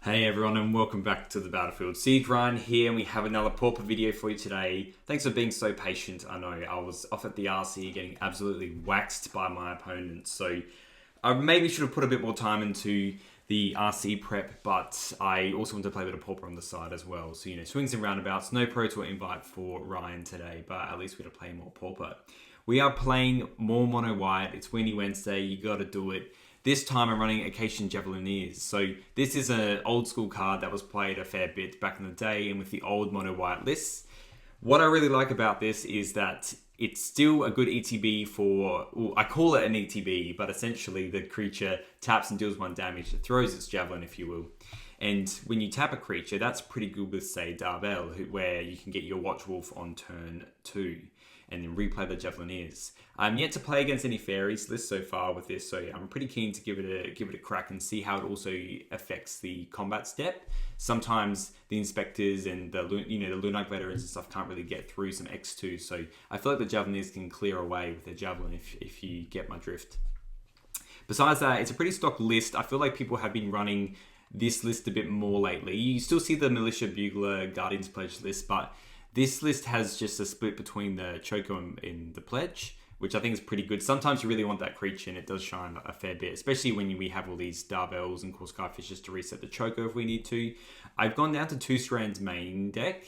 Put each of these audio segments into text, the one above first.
Hey everyone and welcome back to the Battlefield. Siege Ryan here and we have another Pauper video for you today. Thanks for being so patient. I know I was off at the RC getting absolutely waxed by my opponents, so I maybe should have put a bit more time into the RC prep, but I also want to play a bit of Pauper on the side as well. So, swings and roundabouts. No Pro Tour invite for Ryan today, but at least we're going to play more Pauper. We are playing more Mono White. It's Weenie Wednesday. You got to do it. This time I'm running Icatian Javelineers. So this is an old school card that was played a fair bit back in the day and with the old Mono White lists. What I really like about this is that it's still a good ETB for, well, I call it an ETB, but essentially the creature taps and deals 1 damage. It throws its javelin, if you will. And when you tap a creature, that's pretty good with, say, Darvel, where you can get your Watchwolf on turn 2 and then replay the Javelineers. I'm yet to play against any fairies list so far with this, so I'm pretty keen to give it a crack and see how it also affects the combat step. Sometimes the inspectors and the Lunite veterans and stuff can't really get through some X2, so I feel like the Javelineers can clear away with their javelin if you get my drift. Besides that, it's a pretty stock list. I feel like people have been running this list a bit more lately. You still see the Militia Bugler Guardians Pledge list, but this list has just a split between the Choco and the Pledge, which I think is pretty good. Sometimes you really want that creature, and it does shine a fair bit, especially when we have all these Darvels and Core Skyfishes to reset the Choco if we need to. I've gone down to 2 strands main deck.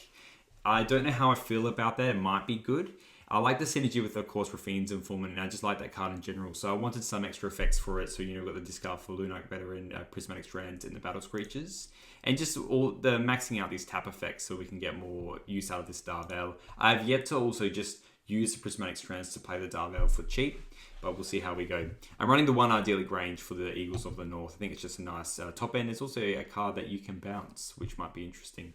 I don't know how I feel about that. It might be good. I like the synergy with, of course, Raffine's Informant, and I just like that card in general. So I wanted some extra effects for it. So, we've got the discard for Lunite Veteran, Prismatic Strand, and the Battle Screeches. And just all the maxing out these tap effects so we can get more use out of this Darvel. I've yet to also just use the Prismatic Strands to play the Darvel for cheap, but we'll see how we go. I'm running the 1 Idyllic Range for the Eagles of the North. I think it's just a nice top end. It's also a card that you can bounce, which might be interesting.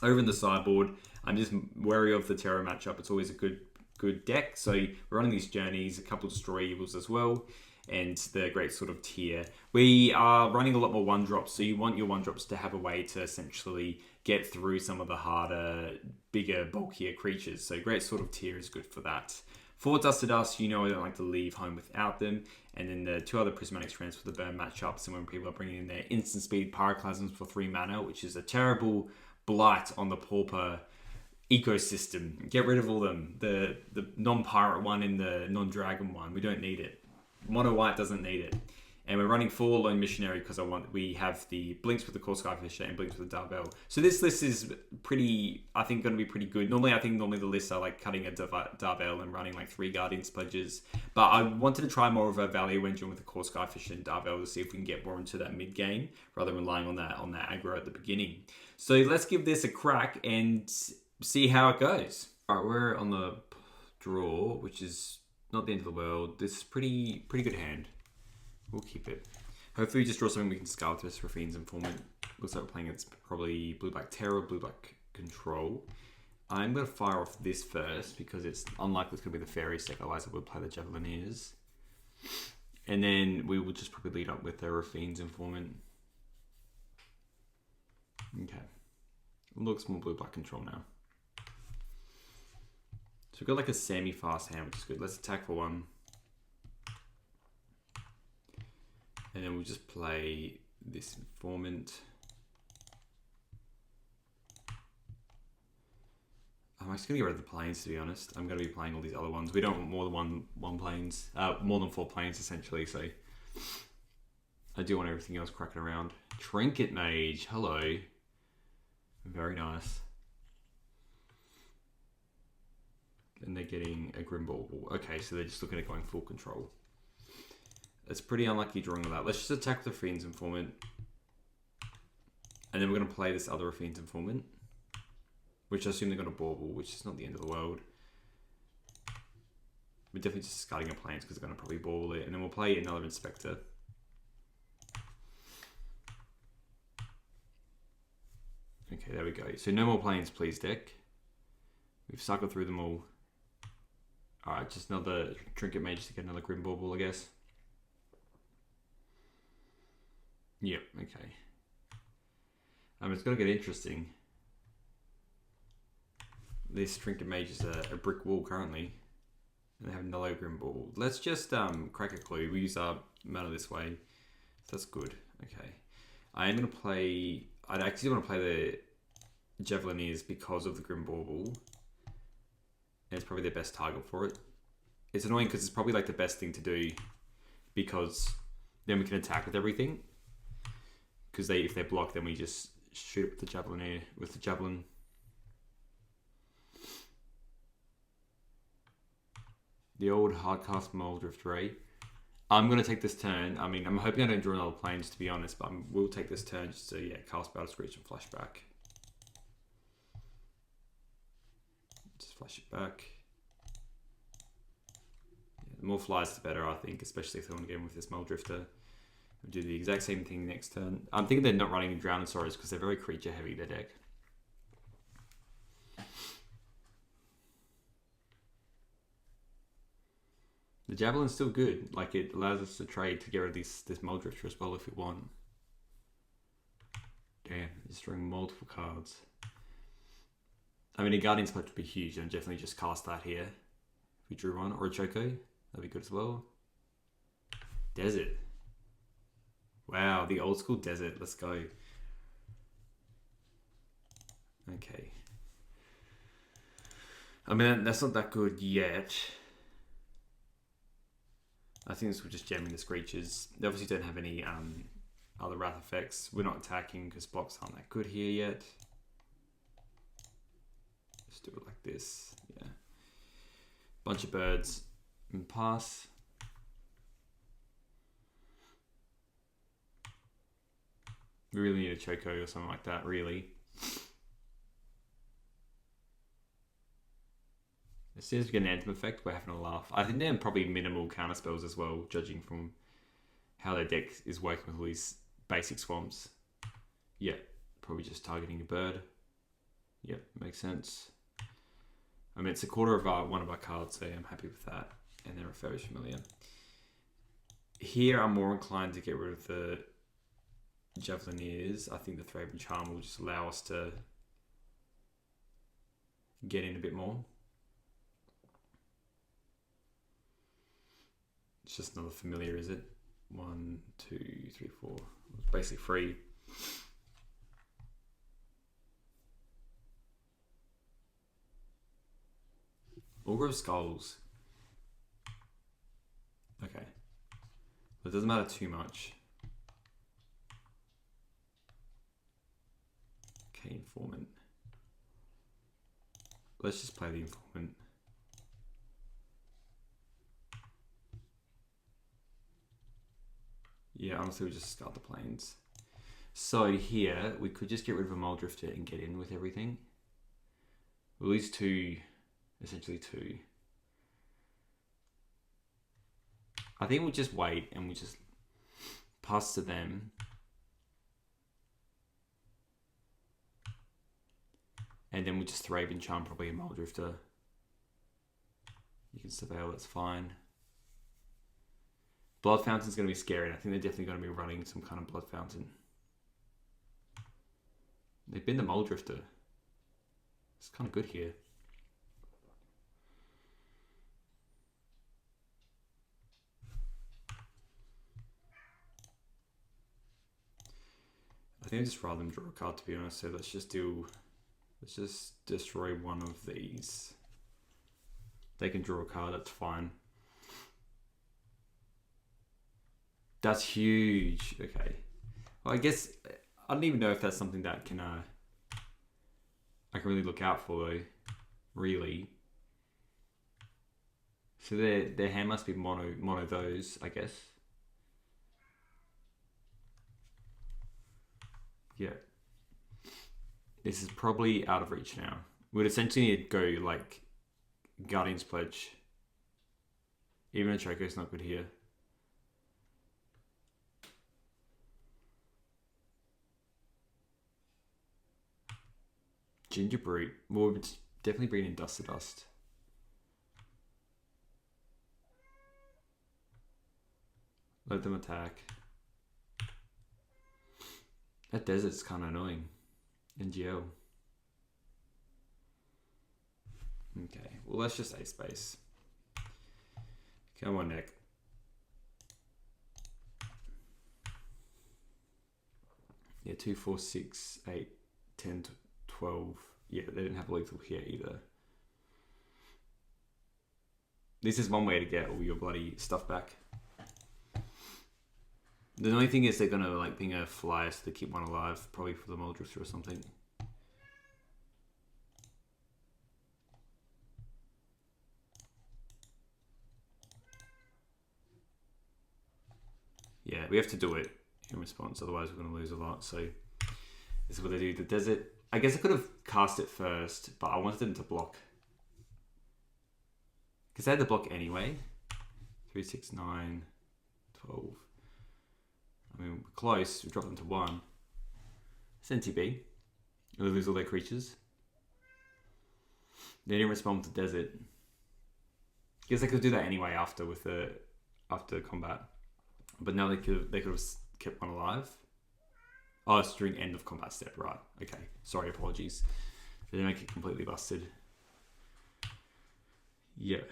Over in the sideboard, I'm just wary of the Terror matchup. It's always a good deck. So we're running these Journeys, a couple of Destroy Evils as well, and the great sort of tier. We are running a lot more 1-drops, so you want your 1-drops to have a way to essentially get through some of the harder, bigger, bulkier creatures. So great sort of tier is good for that. 4 Dust to Dust, I don't like to leave home without them. And then the 2 other Prismatic Strands for the burn matchups, and when people are bringing in their instant speed Pyroclasms for 3 mana, which is a terrible blight on the Pauper ecosystem. Get rid of all them. The non-pirate one and the non-dragon one. We don't need it. Mono White doesn't need it. And we're running 4 Lone Missionary because we have the Blinks with the Core Skyfisher and Blinks with the Darvel. So this list is pretty, I think, going to be pretty good. Normally the lists are like cutting a Darvel and running like 3 Guardians Pledges. But I wanted to try more of a Value Engine with the Core Skyfisher and Darvel to see if we can get more into that mid game rather than relying on that aggro at the beginning. So let's give this a crack and see how it goes. All right, we're on the draw, which is not the end of the world. This is pretty good hand. We'll keep it. Hopefully we just draw something we can scale with this Raffine's Informant. Looks like we're playing it's probably blue-black Terror, blue-black Control. I'm going to fire off this first because it's unlikely it's going to be the Fairies deck, otherwise I would play the Javelineers. And then we will just probably lead up with the Raffine's Informant. Okay. Looks more blue-black Control now. So we've got like a semi-fast hand, which is good. Let's attack for 1. And then we'll just play this Informant. I'm just going to get rid of the planes, to be honest. I'm going to be playing all these other ones. We don't want more than one planes. More than 4 planes, essentially. So I do want everything else cracking around. Trinket Mage. Hello. Very nice. And they're getting a Grimbauble. Okay, so they're just looking at going full control. It's pretty unlucky drawing that. Let's just attack the Raffine's Informant. And then we're going to play this other Raffine's Informant. Which I assume they're going to bauble, which is not the end of the world. We're definitely just discarding our planes because they're going to probably bauble it. And then we'll play another Inspector. Okay, there we go. So no more planes, please, deck. We've cycled through them all. Alright, just another Trinket Mage to get another Grimbauble, I guess. Yep, okay. It's going to get interesting. This Trinket Mage is a brick wall currently. And they have another Grimbauble. Let's just crack a clue. We use our mana this way. So that's good. Okay. I am going to play... I'd actually want to play the Javelineers because of the Grim Bauble. And it's probably the best target for it. It's annoying because it's probably like the best thing to do because then we can attack with everything. Because if they're blocked, then we just shoot with the Javelineer, with the Javelin. The old hardcast Moldrift Ray. I'm going to take this turn. I mean, I'm hoping I don't draw another Plains, to be honest, but we'll take this turn just to, cast Battle Screech and flashback. Just flash it back. Yeah, the more flies, the better, I think, especially if they want to get in with this Moldrifter. We'll do the exact same thing next turn. I'm thinking they're not running Drowned Sorrows because they're very creature heavy, their deck. The Javelin's still good. Like, it allows us to trade to get rid of this Moldrifter as well if we want. Damn, just drawing multiple cards. I mean, a Guardian's Pledge would be huge, and I'd definitely just cast that here. If we drew one, or a Choco, that'd be good as well. Desert. Wow, the old school Desert. Let's go. Okay. I mean, that's not that good yet. I think this will just jamming the Screeches. They obviously don't have any other Wrath effects. We're not attacking because blocks aren't that good here yet. Just do it like this. Yeah. Bunch of birds and pass. We really need a Choco or something like that, really. As soon as we get an Anthem effect, we're having a laugh. I think they're probably minimal counterspells as well, judging from how their deck is working with all these basic swamps. Yeah, probably just targeting a bird. Yep, makes sense. I mean, it's a quarter of one of our cards, so I'm happy with that. And then Refurbished Familiar. Here, I'm more inclined to get rid of the Javelineers. I think the Thraben Charm will just allow us to get in a bit more. It's just another familiar, is it? 1, 2, 3, 4. It's basically free. Augur of Skulls. Okay. It doesn't matter too much. Okay, Informant. Let's just play the Informant. Yeah, honestly, we'll just start the Plains. So here, we could just get rid of a Moldrifter and get in with everything. Well, these two, essentially two. I think we'll just wait and we just pass to them. And then we'll just Thraben Charm probably a Moldrifter. You can Surveil, that's fine. Blood Fountain's going to be scary, and I think they're definitely going to be running some kind of Blood Fountain. They've been the Moldrifter. It's kind of good here. I think I'd just rather them draw a card, to be honest, so let's just destroy one of these. They can draw a card, that's fine. That's huge. Okay. Well, I guess I don't even know if that's something that can I can really look out for though. Really. So their hand must be mono those, I guess. Yeah. This is probably out of reach now. We'd essentially need to go like Guardian's Pledge. Even a Choco's not good here. Ginger Brute. Well, we're definitely bringing in Dust to Dust. Let them attack. That desert's kind of annoying. MTGO. Okay, well let's just Ace Space. Come on, Nick. Yeah, 2, 4, 6, 8, 10, 12. Yeah, they didn't have lethal here either. This is one way to get all your bloody stuff back. The only thing is they're gonna like ping a flyer so they keep one alive, probably for the Muldrifter or something. Yeah, we have to do it in response, otherwise we're gonna lose a lot. So this is what they do. The desert. I guess I could have cast it first, but I wanted them to block. Because they had to block anyway. 3, 6, 9, 12. I mean, we're close. We drop them to 1. It's NTB. They lose all their creatures. They didn't respond to desert. Guess they could do that anyway after combat. But now they could have kept one alive. Oh, it's during end of combat step, right? Okay, sorry, apologies. They didn't make it completely busted. Yeah.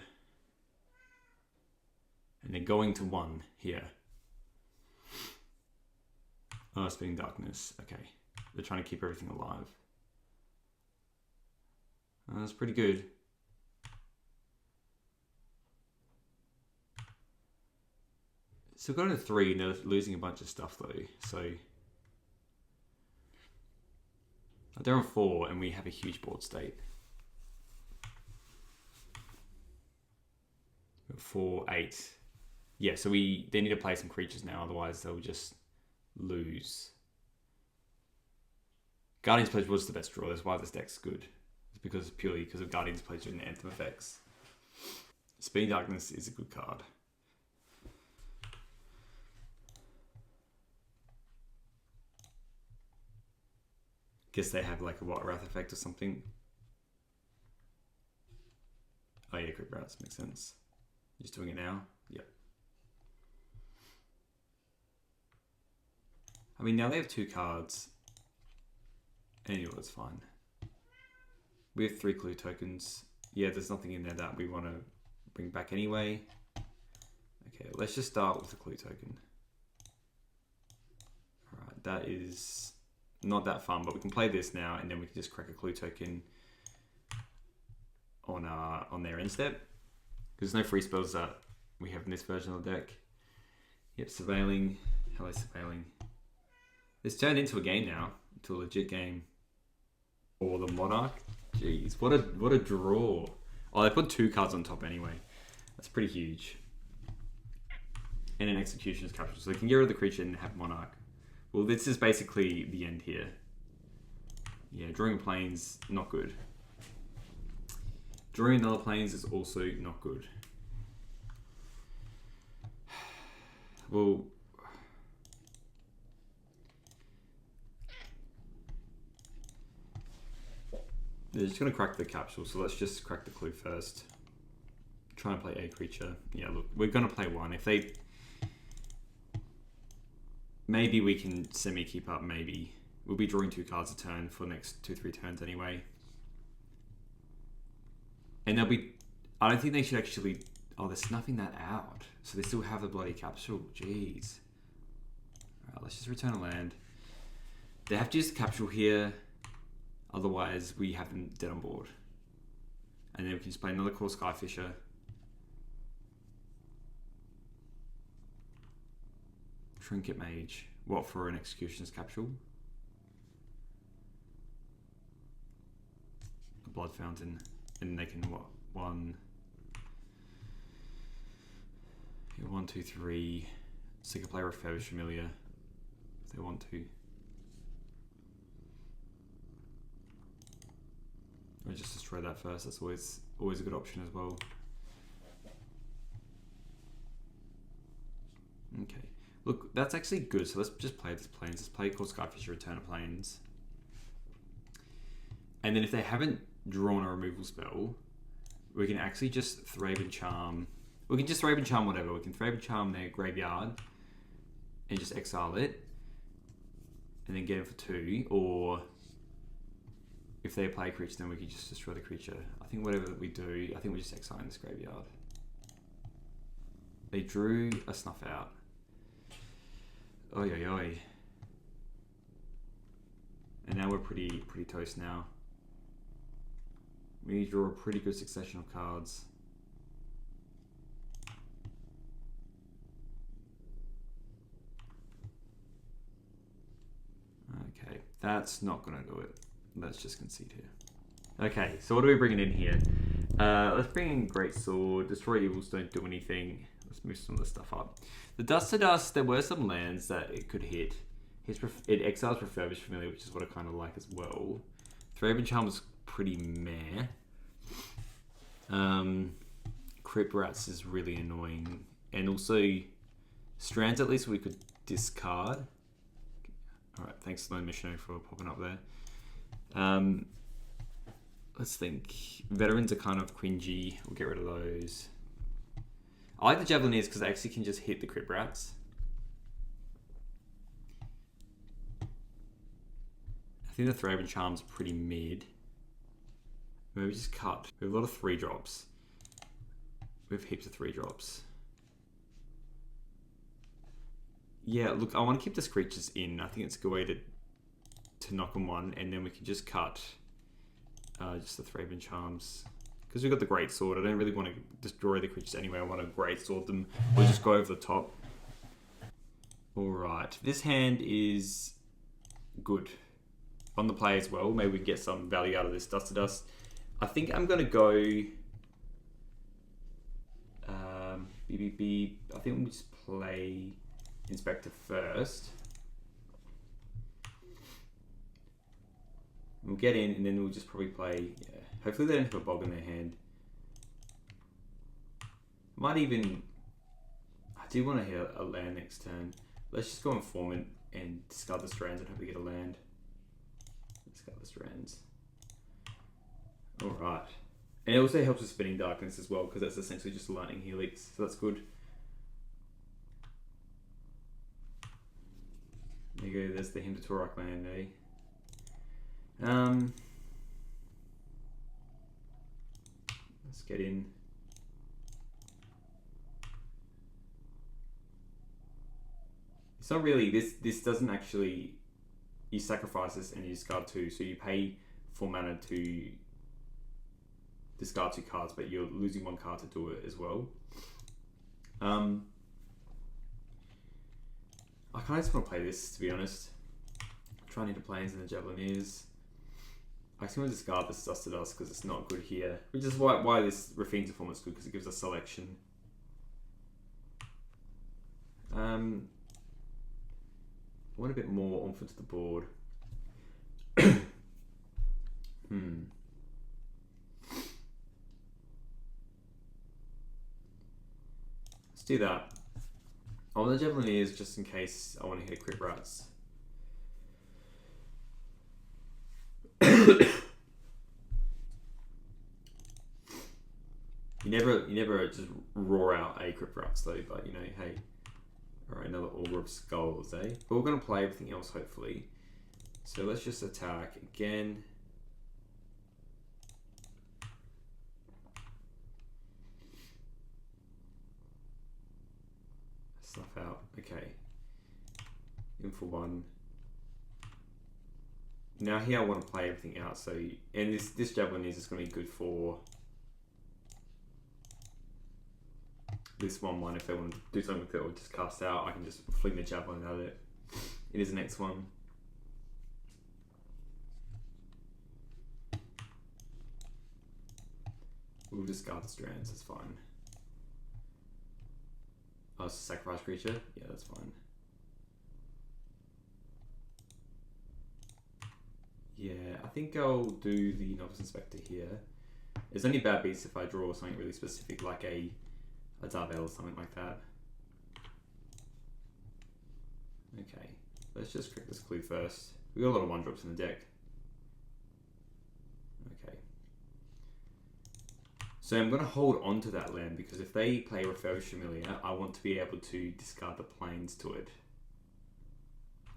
And they're going to 1 here. Oh, Spinning Darkness. Okay. They're trying to keep everything alive. Oh, that's pretty good. So going to 3, and they're losing a bunch of stuff though. So they're on 4, and we have a huge board state. 4, 8. Yeah, so they need to play some creatures now, otherwise they'll just lose. Guardian's Pledge was the best draw. That's why this deck's good. It's purely because of Guardian's Pledge and the Anthem effects. Spinning Darkness is a good card. Guess they have like a Wrath effect or something. Oh yeah, Crypt Rats makes sense. Just doing it now. Yep. I mean, now they have 2 cards. Anyway, it's fine. We have 3 clue tokens. Yeah, there's nothing in there that we want to bring back anyway. Okay, let's just start with the clue token. Alright, that is not that fun, but we can play this now, and then we can just crack a clue token on their end step. Because there's no free spells that we have in this version of the deck. Yep, Surveilling. Hello, Surveilling. It's turned into a game now, into a legit game. Or the Monarch. Jeez, what a draw. Oh, they put 2 cards on top anyway. That's pretty huge. And an Executioner's Capture. So they can get rid of the creature and have Monarch. Well, this is basically the end here. Yeah, drawing planes, not good. Drawing another planes is also not good. Well, they're just going to crack the capsule, so let's just crack the clue first. Try and play a creature. Yeah, look, we're going to play 1. If they... Maybe we can semi-keep up, maybe. We'll be drawing 2 cards a turn for the next 2-3 turns anyway. And they'll be... I don't think they should actually... Oh, they're snuffing that out. So they still have the bloody capsule. Jeez. Alright, let's just return a land. They have to use the capsule here. Otherwise, we have them dead on board. And then we can just play another Core Skyfisher. Trinket Mage. What, for an Executioner's Capsule? A Blood Fountain. And they can, what? 1, 2, 3. So they can play Refurbished Familiar if they want to. Or just destroy that first. That's always a good option as well. Okay. Look, that's actually good. So let's just play this planes. Let's play Core Skyfisher, Return of Planes. And then if they haven't drawn a removal spell, we can actually just Thraben Charm. We can just Thraben Charm whatever. We can Thraben Charm their graveyard and just exile it. And then get it for 2. Or if they play a creature, then we can just destroy the creature. I think whatever we do, I think we just exile in this graveyard. They drew a Snuff out. Oi, oi, oi. And now we're pretty toast now. We draw a pretty good succession of cards. Okay, that's not gonna do it. Let's just concede here. Okay, so what are we bringing in here? Let's bring in Great Sword. Destroy Evils don't do anything. Let's move some of the stuff up. The Dust to Dust, there were some lands that it could hit. It exiles Refurbished Familiar, which is what I kind of like as well. Thraben Charm is pretty meh. Crypt Rats is really annoying. And also, Strands at least we could discard. Alright, thanks Lone Missionary for popping up there. Let's think. Veterans are kind of cringy. We'll get rid of those. I like the Javelineers because they actually can just hit the Crypt Rats. I think the Thraben Charm's pretty mid. Maybe just cut. We have a lot of 3-drops. We have heaps of 3-drops. Yeah, look, I want to keep the Screeches in. I think it's a good way to knock them one, and then we can just cut just the Thraben Charms. Because we've got the Great Sword, I don't really want to destroy the creatures anyway. I want to Great Sword them. We'll just go over the top. Alright, this hand is good. On the play as well. Maybe we can get some value out of this Dust to Dust. I think I'm going to go... BBB. I think we'll just play Inspector first. We'll get in and then we'll just probably play... Yeah. Hopefully they don't have a bog in their hand. Might even... I do want to hit a land next turn. Let's just go Informant and discard the Strands and hope we get a land. Discard the Strands. Alright. And it also helps with Spinning Darkness as well, because that's essentially just a Lightning Helix, so that's good. There you go, there's the Hymn to Torok land, eh? Let's get in. It's not really, this doesn't actually, you sacrifice this and you discard 2, so you pay 4 mana to discard 2 cards, but you're losing 1 card to do it as well. I kind of just want to play this, to be honest. I'm trying into Plains and the Javelineers. I just want to discard this Dust to Dust because it's not good here. Which is why this Raffine's Informant is good, because it gives us selection. I want a bit more oomph to the board. Let's do that. I want the Javelineers just in case I want to hit Crypt Rats. You never just roar out a Crypt Rats though, but you know, hey. Alright, another Augur of Skulls, eh? But we're going to play everything else, hopefully. So let's just attack again. Stuff out. Okay. In for 1. Now here I want to play everything out. So, and this Javelineers is going to be good for this 1/1. If they want to do something with it or just cast out, I can just fling the Javelin at it. It is the next one. We'll discard the Strands, that's fine. Oh, it's a sacrifice creature? Yeah, that's fine. Yeah, I think I'll do the Novice Inspector here. It's only bad beats if I draw something really specific, like a Darvel or something like that. Okay, let's just crack this clue first. We got a lot of 1-drops in the deck. Okay. So I'm going to hold on to that land because if they play Refurbished Familiar, I want to be able to discard the Plains to it.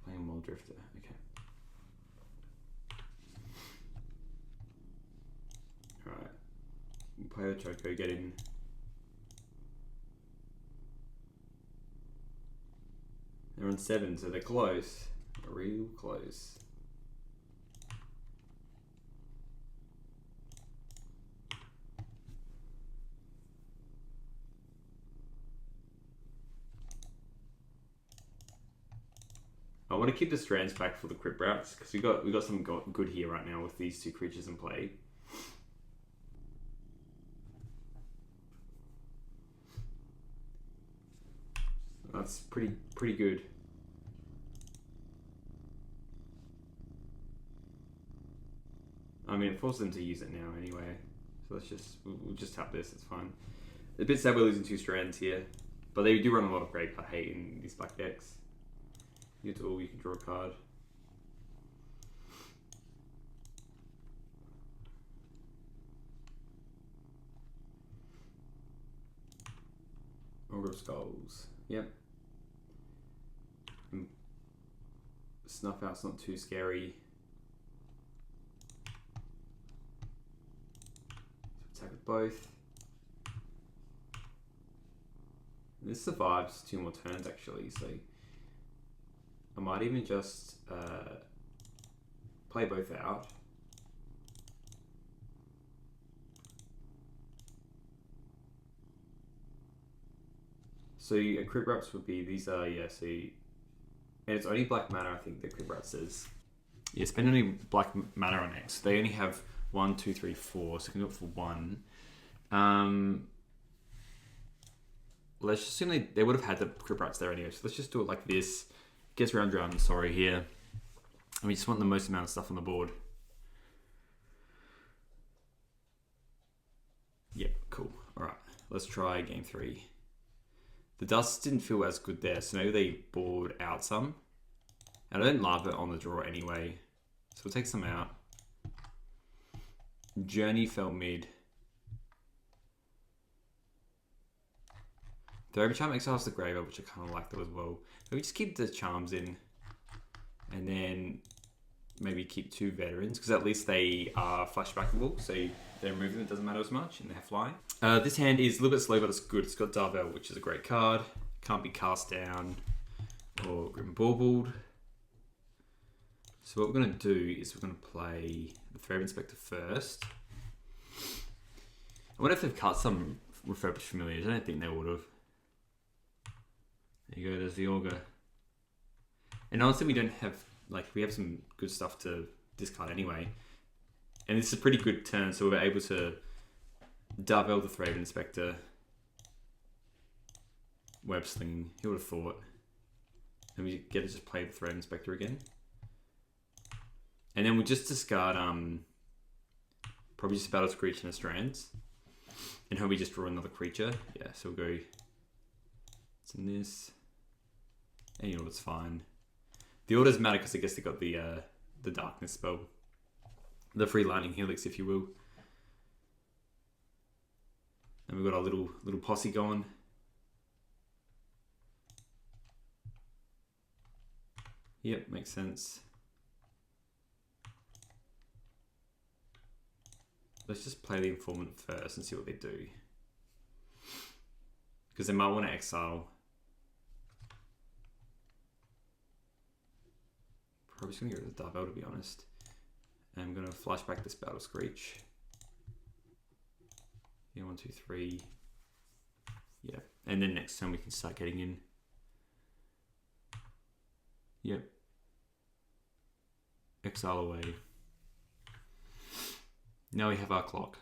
Playing Muldrifter, okay. Alright. We'll play the Choco, get in. They're on 7, so they're close. They're real close. want to keep the strands back for the crypt routes because we got some good here right now with these two creatures in play. That's pretty good. I mean, it forces them to use it now anyway. So we'll just tap this. It's fine. A bit sad we're losing 2 strands here, but they do run a lot of gravecard hate in these black decks. You get to all, you can draw a card. Ogre of Skulls. Yep. Snuff Out's not too scary. So attack with both. This survives 2 more turns actually, so I might even just play both out. So crit wraps would be, these are, yeah, so and it's only black mana, I think the crit wrap says. Yeah, spend only black mana on it. So they only have 1, 2, 3, 4, so you can do it for 1. Let's just assume they would have had the crit wraps there anyway, so let's just do it like this. Gets round and sorry here. And we just want the most amount of stuff on the board. Yep, cool. Alright, let's try game 3. The dust didn't feel as good there, so maybe they board out some. And I don't love it on the draw anyway, so we'll take some out. Journey fell mid. Throw Charm exiles the graveyard, which I kind of like that as well. But we just keep the charms in, and then maybe keep 2 veterans, because at least they are flashbackable, so their movement doesn't matter as much, and they're flying. This hand is a little bit slow, but it's good. It's got Darvel, which is a great card. Can't be cast down or Grim Baubled. So what we're going to do is we're going to play the Thread Inspector first. I wonder if they've cut some refurbished familiars. I don't think they would have. There you go, there's the Augur. And honestly, we don't have, like, we have some good stuff to discard anyway. And this is a pretty good turn, so we're able to Darvel the Thraven Inspector, Web Sling, who would have thought? And we get to just play the Thraven Inspector again. And then we'll just discard probably just Battle's Creature and Strands. And hope we just draw another creature. Yeah, so we'll go, it's in this. Any order's fine. The orders matter because I guess they got the darkness spell. The free lightning helix, if you will. And we've got our little posse going. Yep, makes sense. Let's just play the Informant first and see what they do. Because they might want to exile. Probably just going to get rid of the Darvel, to be honest. And I'm going to flash back this Battle Screech. Yeah, 1, 2, 3. Yeah, and then next time we can start getting in. Yep. Exile away. Now we have our clock.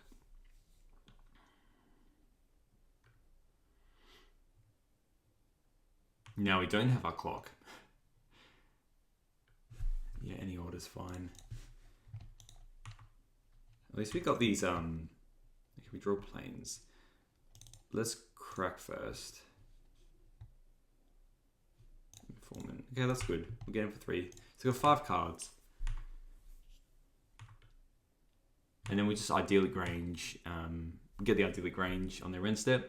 Now we don't have our clock. Yeah, any order's fine. At least we got these, can we draw planes? Let's crack first. Informant. Okay, that's good. We'll get him for 3. So we've got 5 cards. And then we just idyllic range, get the idyllic range on their end step.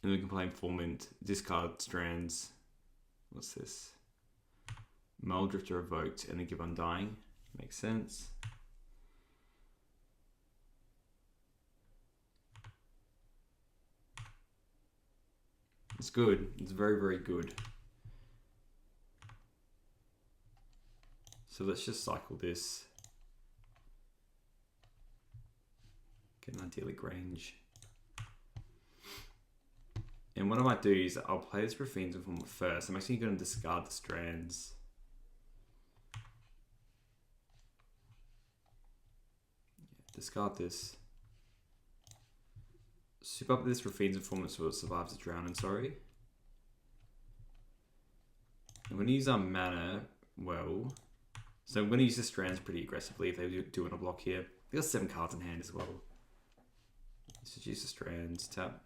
And then we can play Informant, discard Strands. What's this? Muldrifter Revoked, and then give Undying. Makes sense. It's good. It's very, very good. So let's just cycle this. Get an idyllic range. And what I might do is I'll play this Raffine's Informant first. I'm actually going to discard the Strands. Discard this. Soup up this Raffine's Informant so it survives a drowning, sorry. I'm going to use our mana well. So I'm going to use the Strands pretty aggressively if they do want to block here. They got 7 cards in hand as well. Let's just use the Strands, tap.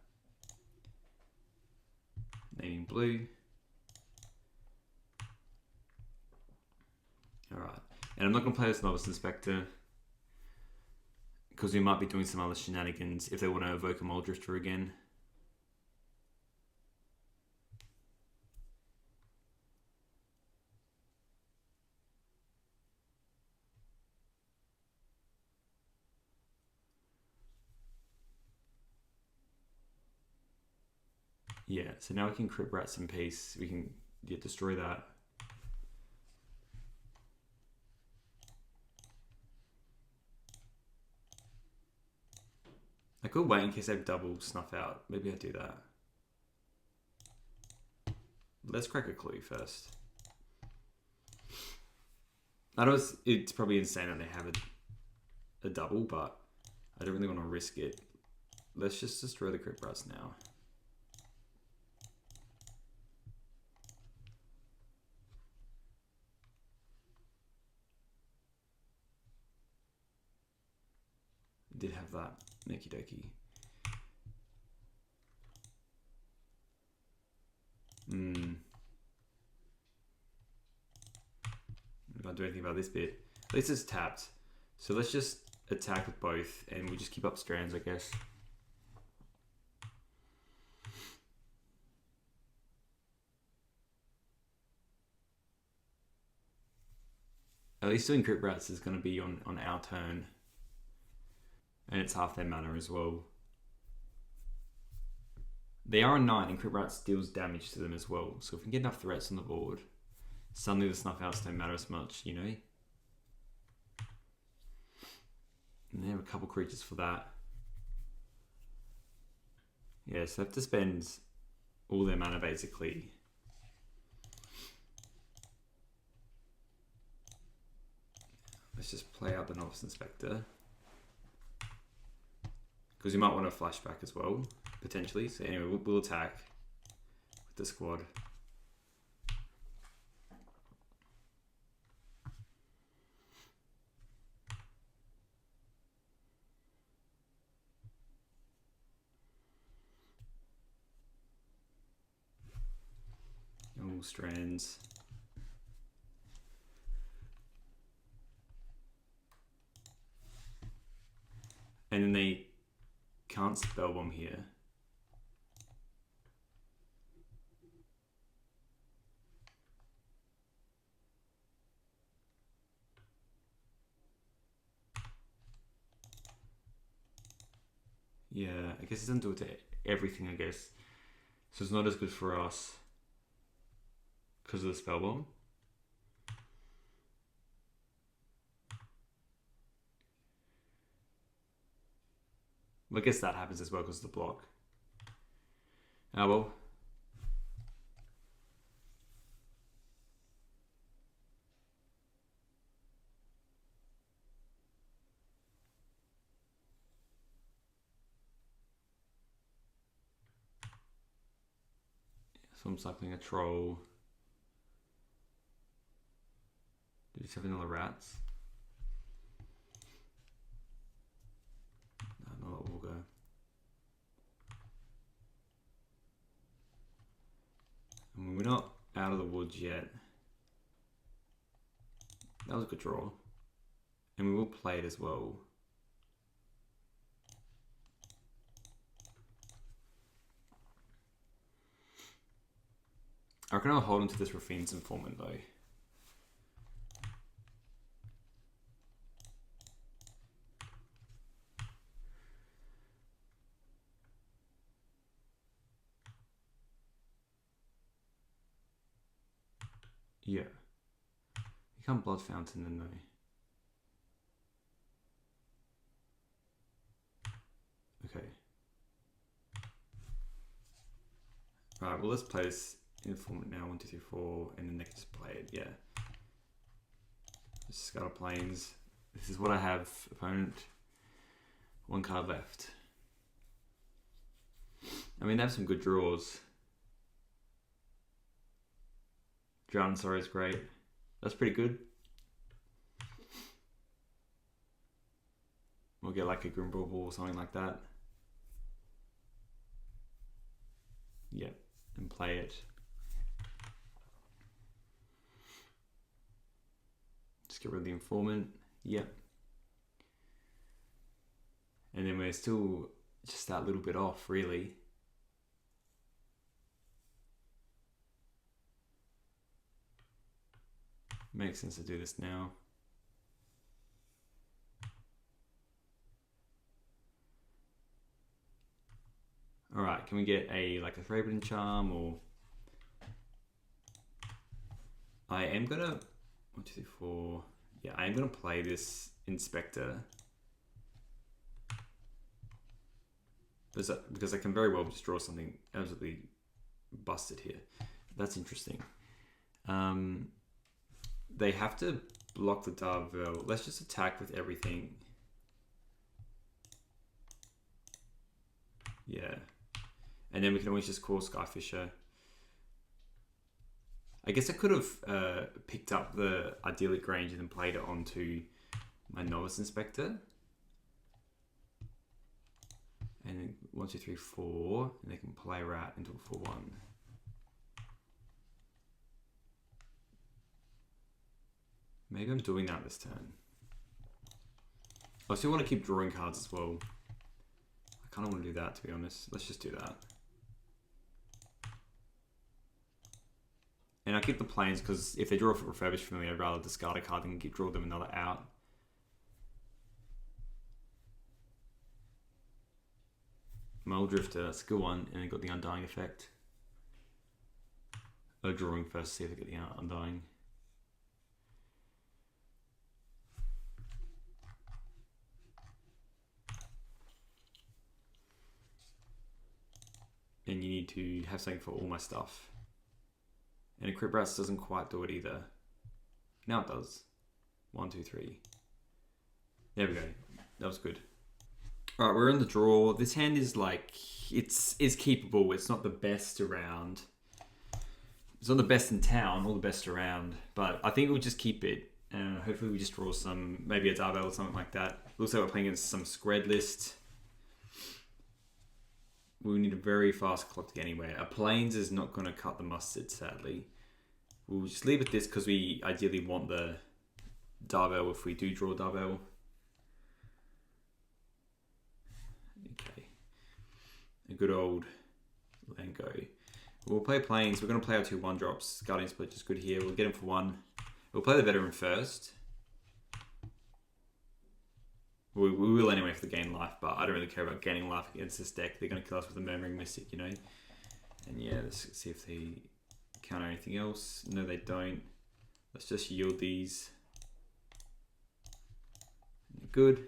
Naming blue. Alright. And I'm not going to play this Novice Inspector, because we might be doing some other shenanigans if they want to evoke a Muldrifter again. Yeah, so now we can Crypt Rats in peace. We can destroy that. I could wait in case they have double Snuff Out. Maybe I'll do that. Let's crack a clue first. I know it's probably insane that they have a double, but I don't really want to risk it. Let's just destroy the Crypt Rats now. Did have that. Okie dokie. I can't do anything about this bit. At least it's tapped. So let's just attack with both and we just keep up Strands, I guess. At least doing Crypt Rats is going to be on our turn. And it's half their mana as well. They are on 9 and Crypt Rats deals damage to them as well. So if we can get enough threats on the board, suddenly the Snuff Outs don't matter as much, you know? And they have a couple creatures for that. Yeah, so they have to spend all their mana basically. Let's just play out the Novice Inspector. Because you might want a flashback as well, potentially. So anyway, we'll attack with the squad. All Strands. And then they can't Spellbomb here. Yeah, I guess it doesn't do it to everything, I guess. So it's not as good for us because of the Spellbomb. Well, I guess that happens as well because of the block. Oh well. So I'm cycling a Troll. Did you have vanilla Rats? No, not Augur. And we're not out of the woods yet. That was a good draw. And we will play it as well. I reckon I'll hold on to this Raffine's Informant though. Yeah. You can't Blood Fountain then though. Okay. Alright, well let's play this Informant now. 1, 2, 3, 4, and then they can just play it, yeah. Just Scuttle Plains. This is what I have, opponent. One card left. I mean, they have some good draws. Drown Sorrow is great. That's pretty good. We'll get like a Grimble Ball or something like that. Yep, and play it. Just get rid of the Informant. Yep. And then we're still just that little bit off, really. Makes sense to do this now. All right, can we get a like a Thraben Charm or? I am gonna 1, 2, 3, 4. Yeah, I am gonna play this Inspector because I can very well just draw something absolutely busted here. That's interesting. They have to block the Darvel. Let's just attack with everything. Yeah. And then we can always just call Skyfisher. I guess I could have picked up the Idyllic Range and then played it onto my Novice Inspector. And then 1, 2, 3, 4. And they can play Rat into a 4/1. Maybe I'm doing that this turn. I still want to keep drawing cards as well. I kind of want to do that, to be honest. Let's just do that. And I keep the Plains because if they draw a Refurbished for me, I'd rather discard a card than draw them another out. Muldrifter, that's a good one. And then got the Undying effect. Oh, drawing first, see if I get the Undying. And you need to have something for all my stuff. And a Crit Rats doesn't quite do it either. Now it does. 1, 2, 3. There we go. That was good. Alright, we're in the draw. This hand is like, it's keepable. It's not the best around. It's not the best in town or the best around. But I think we'll just keep it. And hopefully we just draw some, maybe a Darvel or something like that. Looks like we're playing against some Scred list. We need a very fast clock to get anywhere. A Plains is not going to cut the mustard, sadly. We'll just leave it this because we ideally want the Darvel if we do draw Darvel. Okay. A good old Lango. We'll play Plains. We're going to play our 2 1-drops. Guardian Split is good here. We'll get him for 1. We'll play the Veteran first. We will anyway for the gain life, but I don't really care about gaining life against this deck. They're going to kill us with a Murmuring Mystic, you know. And yeah, let's see if they counter anything else. No, they don't. Let's just yield these. Good.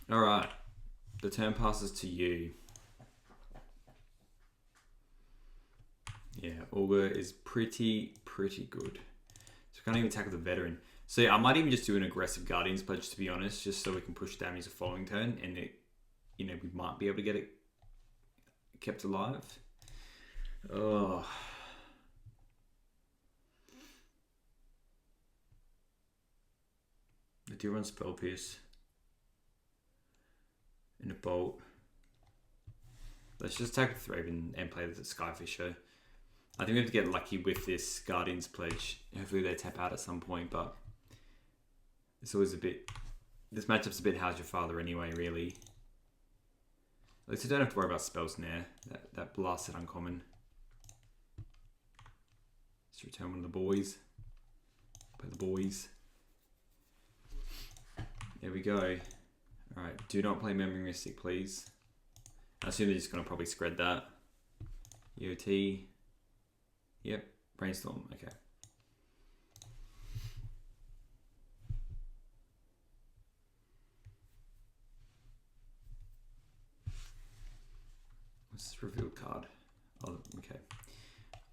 All right. The turn passes to you. Yeah, Augur is pretty good. So we can't even tackle the Veteran. So yeah, I might even just do an aggressive Guardian's Pledge, to be honest, just so we can push damage the following turn, and it, you know, we might be able to get it kept alive. Oh. I do run Spell Pierce. And a Bolt. Let's just attack with Thraben and play the Skyfisher. I think we have to get lucky with this Guardian's Pledge. Hopefully they tap out at some point, but it's always a bit... This matchup's a bit How's Your Father anyway, really. At least I don't have to worry about spells now. That blasted uncommon. Let's return one of the boys. Play the boys. There we go. Alright, do not play Memory Mystic, please. I assume they're just going to probably spread that. EOT. Yep, Brainstorm, okay. What's this revealed card? Oh, okay.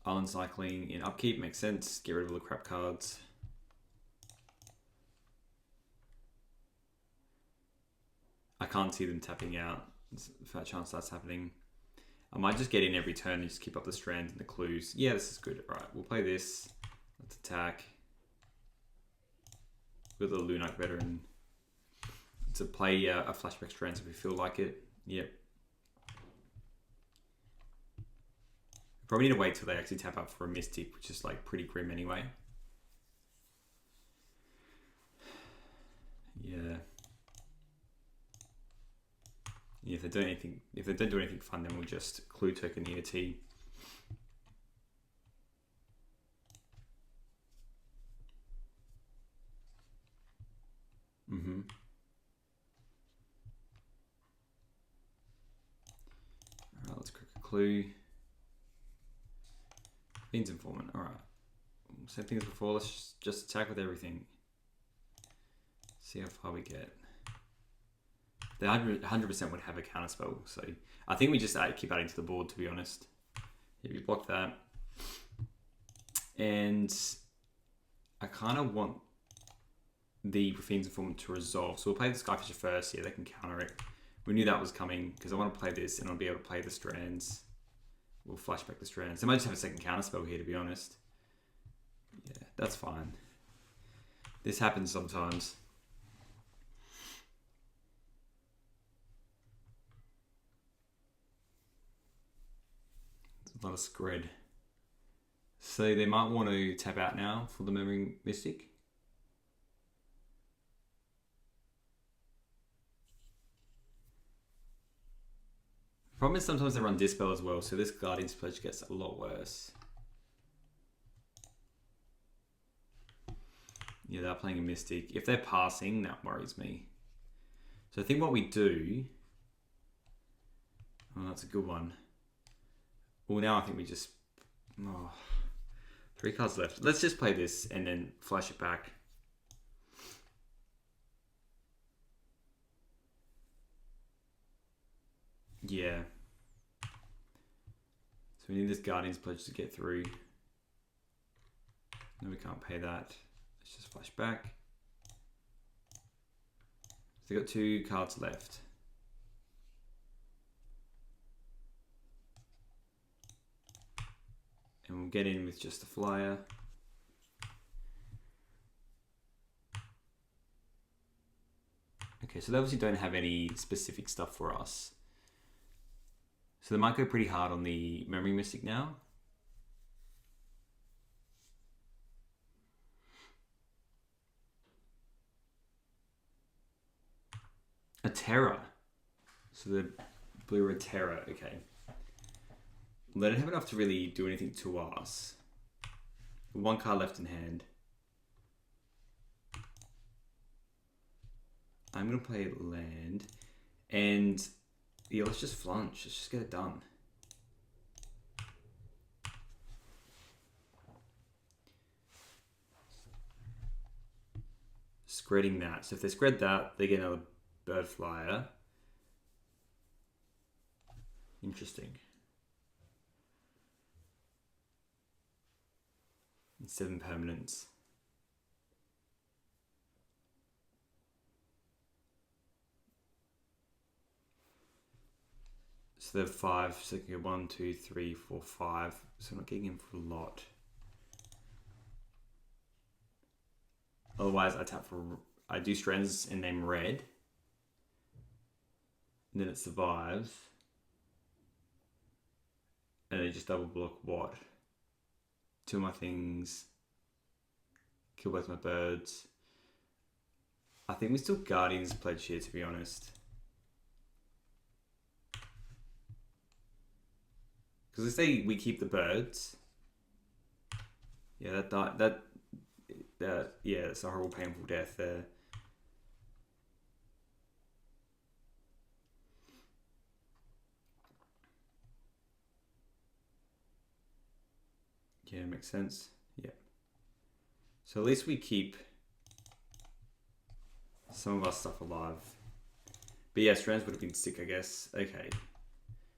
Island Cycling in upkeep makes sense. Get rid of all the crap cards. I can't see them tapping out. There's a fair chance that's happening. I might just get in every turn and just keep up the strands and the clues. Yeah, this is good. All right, we'll play this. Let's attack. With a Lunite Veteran to play a flashback strand if we feel like it. Yep. Probably need to wait till they actually tap up for a Mystic, which is like pretty grim anyway. Yeah. Yeah, if they don't do anything fun, then we'll just clue token the ET. Alright, let's click a clue. Fiend's Informant, alright. Same thing as before, let's just attack with everything. See how far we get. The 100% would have a counterspell, so I think we just keep adding to the board, to be honest. Yeah, we block that. And I kind of want the Fiend's Informant to resolve. So we'll play the Skyfisher first. Yeah, they can counter it. We knew that was coming because I want to play this and I'll be able to play the strands. We'll flash back the strands. They might just have a second counterspell here, to be honest. Yeah, that's fine. This happens sometimes. It's a lot of Scred. So they might want to tap out now for the Memory Mystic. Problem is sometimes they run Dispel as well, so this Guardian's Pledge gets a lot worse. Yeah, they're playing a Mystic. If they're passing, that worries me. So I think what we do... Oh, that's a good one. Well, now I think we just... Oh, 3 cards left. Let's just play this and then flash it back. Yeah. So we need this Guardian's Pledge to get through. No, we can't pay that. Let's just flash back. So they've got 2 cards left. And we'll get in with just a flyer. Okay, so they obviously don't have any specific stuff for us. So they might go pretty hard on the Memory Mystic now. A Terror. So the blue red Terror, okay. They don't have enough to really do anything to us. 1 card left in hand. I'm going to play land. And yeah, let's just flunch. Let's just get it done. Scredding that. So if they scred that, they get another bird flyer. Interesting. And 7 permanents. So they're 5, so they can go 1, 2, 3, 4, 5. So I'm not getting in for a lot. Otherwise, I do strands and name red. And then it survives. And they just double block what? 2 of my things. Kill both my birds. I think we still Guardian's Pledge here, to be honest. Because let's say we keep the birds. Yeah, yeah, it's a horrible, painful death there. Yeah, makes sense. Yeah. So at least we keep some of our stuff alive. But yeah, strands would have been sick, I guess. Okay.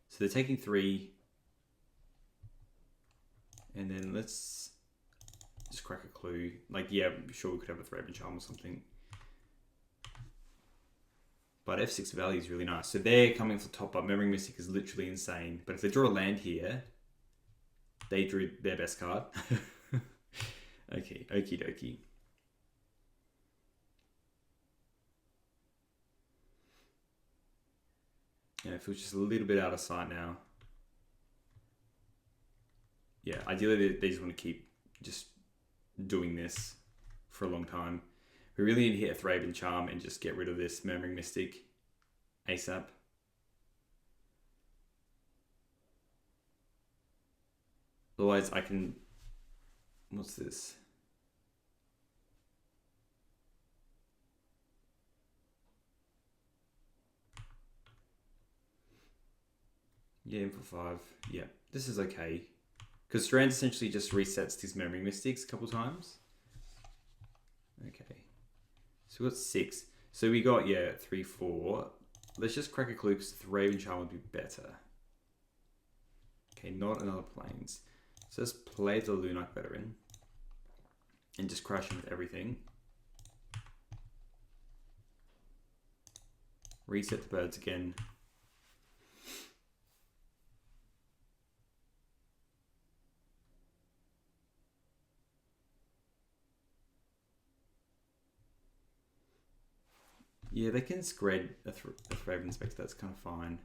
So they're taking 3. And then let's just crack a clue. Like, yeah, I'm sure we could have a Thraben Charm or something. But F6 value is really nice. So they're coming for top up. Memory Mystic is literally insane. But if they draw a land here, they drew their best card. Okay, okie dokie. Yeah, it feels just a little bit out of sight now. Yeah, ideally they just want to keep just doing this for a long time. We really need to hit a Thraben Charm and just get rid of this Murmuring Mystic ASAP. Otherwise I can... What's this? Yeah, in for 5. Yeah, this is okay. Because Strand essentially just resets these Memory Mystics a couple times. Okay. So we got 6. So we got, yeah, 3, 4. Let's just crack a clue because the Raven Charm would be better. Okay, not another Plains. So let's play the Lunarch Veteran. And just crash in with everything. Reset the birds again. Yeah, they can spread a Thraben Spectre, that's kind of fine.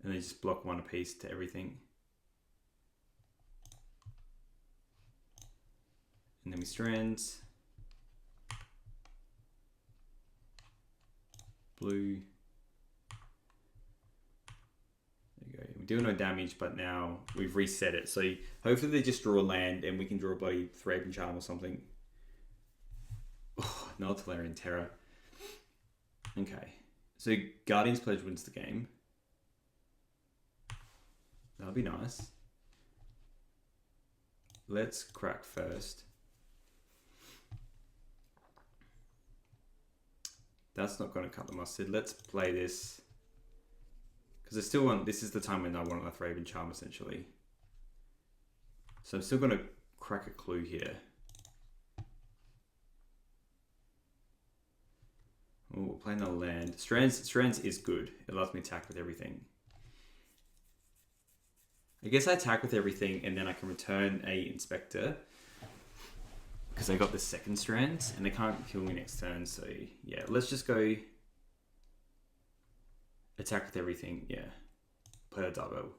And they just block 1 apiece to everything. And then we Strands. Blue. We do no damage, but now we've reset it. So hopefully they just draw a land and we can draw a bloody Thraben Charm or something. Oh, no Tolarian Terror. Okay. So Guardian's Pledge wins the game. That'll be nice. Let's crack first. That's not going to cut the mustard. Let's play this. Because I still want, this is the time when I want a Thraben Charm essentially. So I'm still going to crack a clue here. Oh, we're playing another land. Strands is good. It lets me attack with everything. I guess I attack with everything and then I can return a Inspector. Because I got the second Strands and they can't kill me next turn. So yeah, let's just go attack with everything. Yeah, play a double.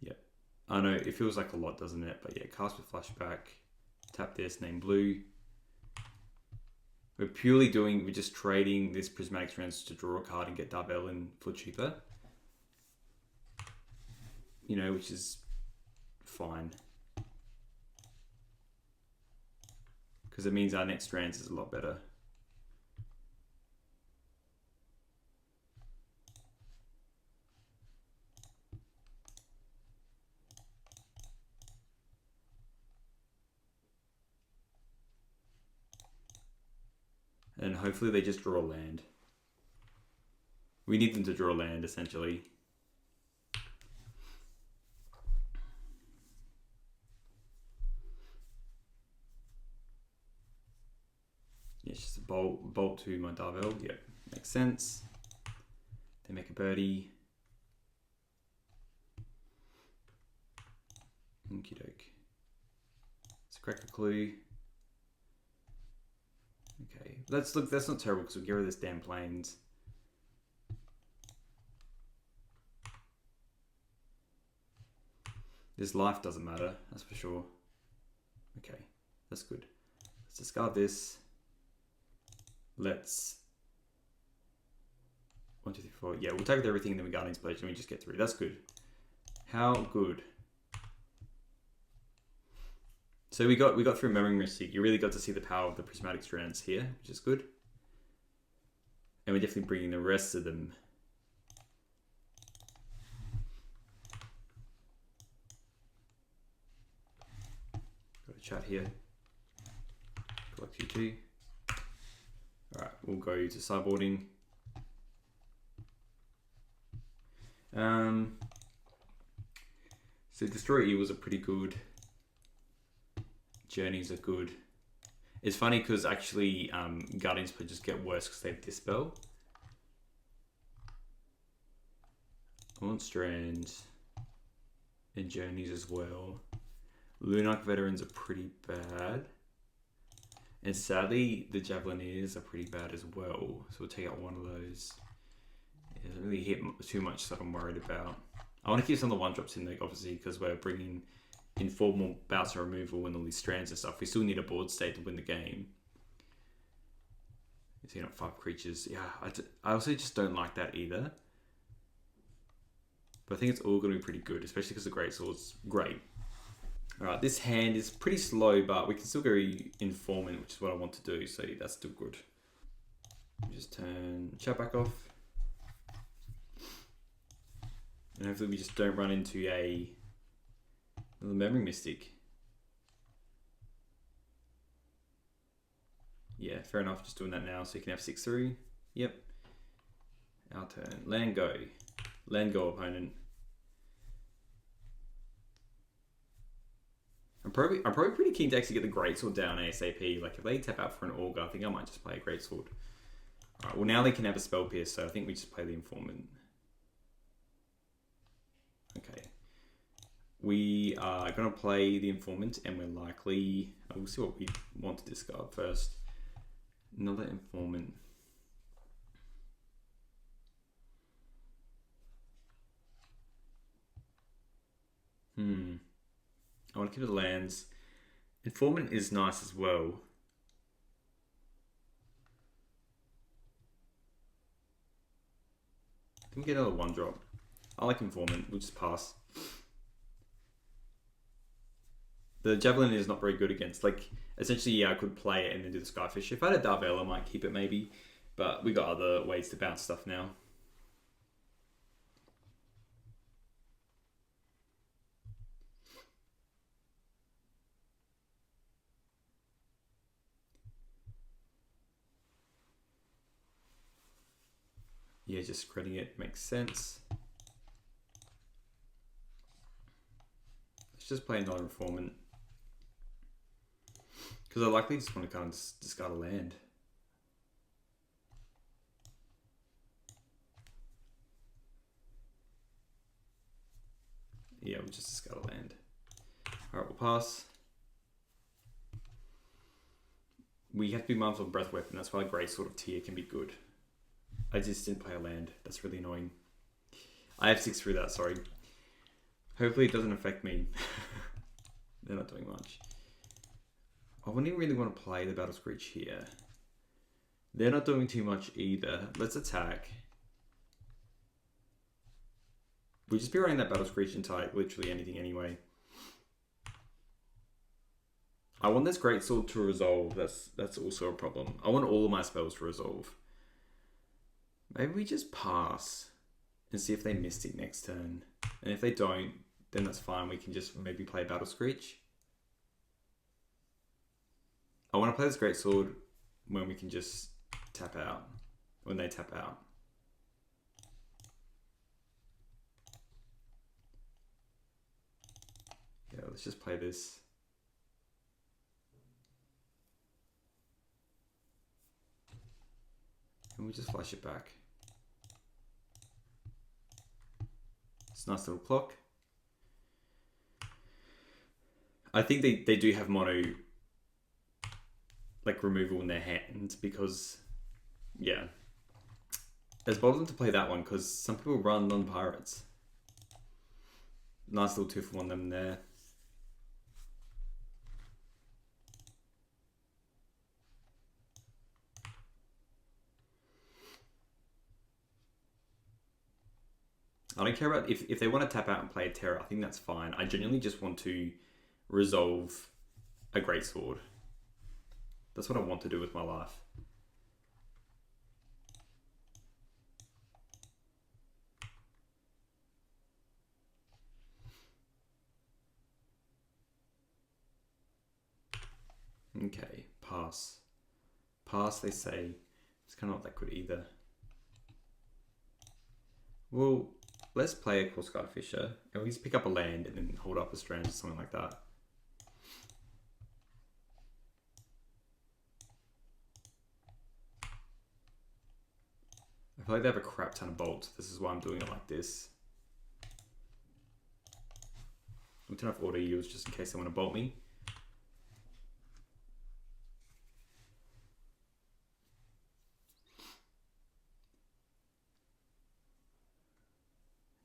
Yeah, I know it feels like a lot, doesn't it? But yeah, cast with Flashback, tap this, name blue. We're just trading this Prismatic Strands to draw a card and get Darbellin for cheaper. You know, which is fine. Because it means our next Strands is a lot better. And hopefully they just draw a land. We need them to draw land, essentially. Yeah, it's just a bolt to my Darvel. Yep, makes sense. They make a birdie. Okie doke. Let's crack a clue. Okay, that's not terrible because we'll get rid of this damn Plains. This life doesn't matter, that's for sure. Okay, that's good. Let's discard this. Let's 1, 2, 3, 4. Yeah, we'll take with everything and then we Guardian's Pledge and we just get through. That's good. How good. So we got through Murmuring Mystic. You really got to see the power of the Prismatic Strands here, which is good. And we're definitely bringing the rest of them. Got a chat here. Block G2. Alright, we'll go to sideboarding. So Destroy Evils are pretty good. Journeys are good. It's funny because actually Guardians could just get worse because they have Dispel. I want Strands and Journeys as well. Lunarch Veterans are pretty bad. And sadly, the Javelineers are pretty bad as well. So we'll take out one of those. It doesn't really hit too much that I'm worried about. I want to keep some of the one-drops in there, obviously, because we're bringing in formal bouts of removal and all these strands and stuff. We still need a board state to win the game. You know, 5 creatures. Yeah, I also just don't like that either. But I think it's all going to be pretty good, especially because the Greatsword's great. Alright, this hand is pretty slow, but we can still go Informant, which is what I want to do, so that's still good. Just turn chat back off. And hopefully we just don't run into another Memory Mystic. Yeah, fair enough, just doing that now so you can have 6-3. Yep. Our turn. Land go. Land go, opponent. I'm probably pretty keen to actually get the Greatsword down ASAP. Like if they tap out for an Augur, I think I might just play a Greatsword. Alright, well now they can have a Spell Pierce, so I think we just play the Informant. Okay. We are going to play the Informant and we're likely... we'll see what we want to discard first. Another Informant. I want to keep the lands. Informant is nice as well. Can we get another 1-drop? I like Informant. We'll just pass. The Javelin is not very good against. Like, essentially, yeah, I could play it and then do the Skyfish. If I had a Darvel, I might keep it maybe. But we got other ways to bounce stuff now. Yeah, just spreading it makes sense. Let's just play another Informant. Because I likely just want to kind of discard a land. Yeah, we'll just discard a land. Alright, we'll pass. We have to be mindful of Breath Weapon. That's why a Greatsword of tier can be good. I just didn't play a land. That's really annoying. I have 6 through that, sorry. Hopefully it doesn't affect me. They're not doing much. I wouldn't really want to play the Battle Screech here. They're not doing too much either. Let's attack. We'll just be running that Battle Screech into like literally anything anyway. I want this Greatsword to resolve. That's also a problem. I want all of my spells to resolve. Maybe we just pass and see if they Mystic next turn. And if they don't, then that's fine. We can just maybe play Battle Screech. I want to play this Greatsword when we can just tap out. When they tap out. Yeah, let's just play this. And we just flash it back. It's a nice little clock. I think they do have mono like removal in their hands because, yeah. It's bothersome to play that one because some people run non-pirates. Nice little 2-for-1 them there. I don't care about if they want to tap out and play a Terror. I think that's fine. I genuinely just want to resolve a Greatsword. That's what I want to do with my life. Okay, pass. Pass, they say. It's kind of not that good either. Well, let's play a Cool Sky Fisher. And we just pick up a land and then hold up a strand or something like that. I feel like they have a crap ton of bolts. This is why I'm doing it like this. I'm turn off auto yields just in case they want to bolt me.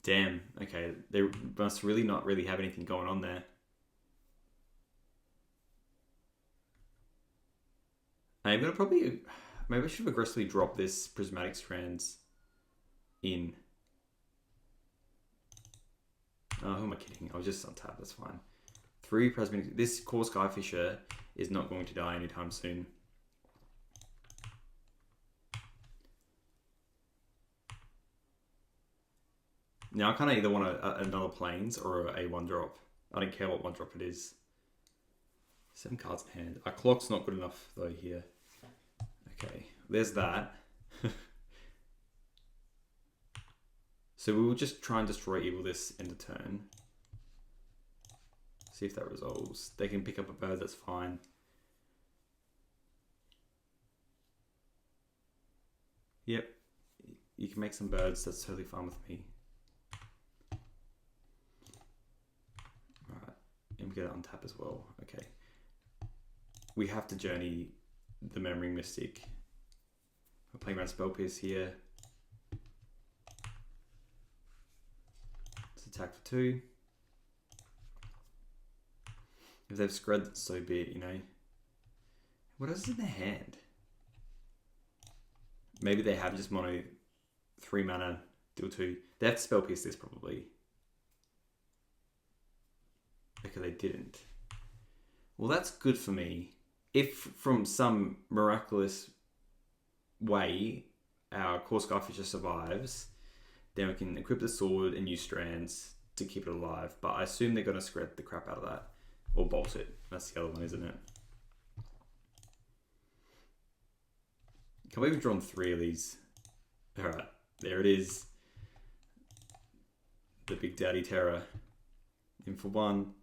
Damn, okay, they must really not really have anything going on there. I'm gonna probably, maybe I should have aggressively dropped this prismatic strands in. Oh, who am I kidding? I was just on tap, that's fine. 3 prismatic, this core Skyfisher is not going to die anytime soon. Now I kind of either want another planes or a 1-drop. I don't care what 1-drop it is. 7 cards in hand. Our clock's not good enough though here. Okay, there's that. So we will just try and destroy evil this end of turn. See if that resolves. They can pick up a bird, that's fine. Yep, you can make some birds, that's totally fine with me. Alright, and we get it on tap as well. Okay. We have to journey the Memory Mystic. We're playing around Spell Pierce here. Let's attack for 2. If they've scred, so be it, you know. What else is in their hand? Maybe they have just mono 3 mana, deal 2. They have to Spell Pierce this probably. Okay, they didn't. Well, that's good for me. If from some miraculous way our core Skyfisher survives, then we can equip the sword and use strands to keep it alive. But I assume they're going to scred the crap out of that. Or bolt it. That's the other one, isn't it? Can't believe we've drawn 3 of these. Alright, there it is. The Big Daddy Terror. In for 1.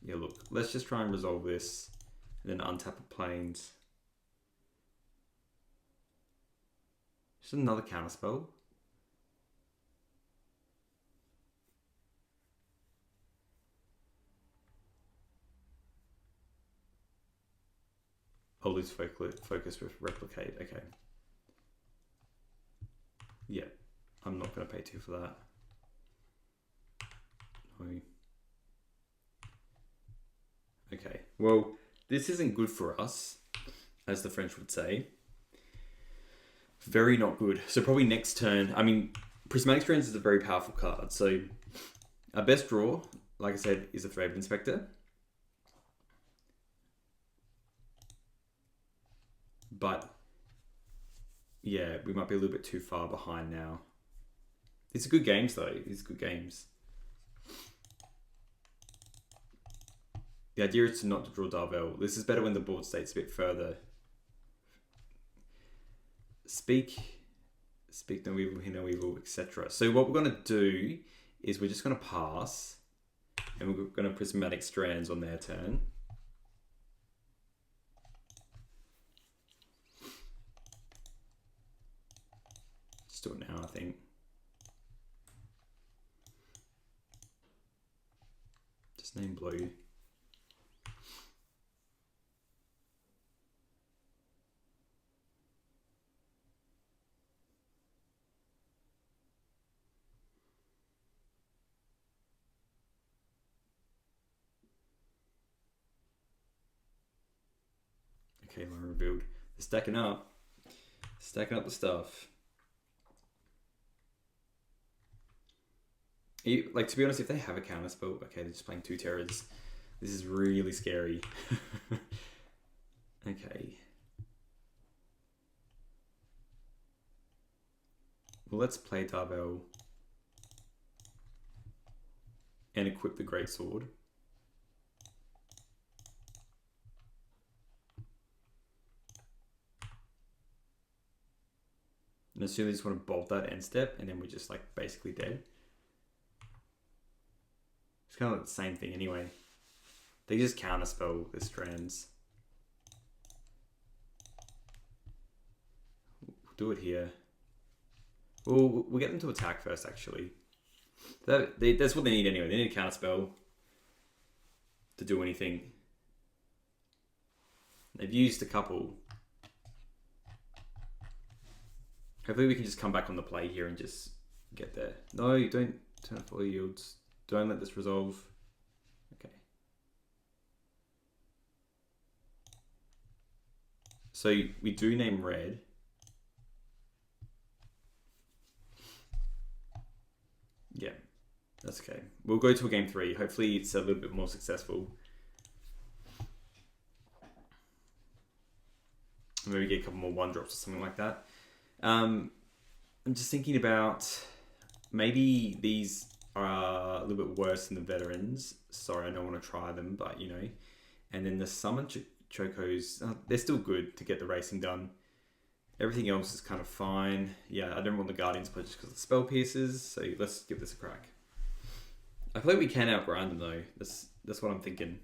Yeah, look, let's just try and resolve this and then untap the planes. Just another counterspell. I'll lose focus with replicate. Okay. Yeah, I'm not going to pay 2 for that. No. Okay, well, this isn't good for us, as the French would say. Very not good. So probably next turn, I mean, Prismatic Strands is a very powerful card. So our best draw, like I said, is a Thread Inspector. But yeah, we might be a little bit too far behind now. These are good games though. These are good games. The idea is to not to draw Darvel. This is better when the board state's a bit further. Speak no evil, hear no evil, etc. So what we're going to do is we're just going to pass, and we're going to Prismatic Strands on their turn. Just do it now, I think. Just name blue. Okay, line revealed. They're stacking up the stuff. Like, to be honest, if they have a counterspell, okay, they're just playing 2 terrors. This is really scary. Okay. Well, let's play Darvel. and equip the great sword. And assume they just want to bolt that end step, and then we're just like basically dead. It's kind of like the same thing anyway. They just counterspell the strands. We'll do it here. We'll get them to attack first, actually. That's what they need anyway. They need a counterspell to do anything. They've used a couple. Hopefully we can just come back on the play here and just get there. No, you don't turn off all yields. Don't let this resolve. Okay. So we do name red. Yeah, that's okay. We'll go to a game 3. Hopefully it's a little bit more successful. Maybe get a couple more 1-drops or something like that. I'm just thinking about maybe these are a little bit worse than the veterans. Sorry, I don't want to try them, but you know. And then the summon chocos, they're still good to get the racing done. Everything else is kind of fine. Yeah, I don't want the Guardians play just because of the spell pieces, so let's give this a crack. I feel like we can outgrind them though. That's what I'm thinking.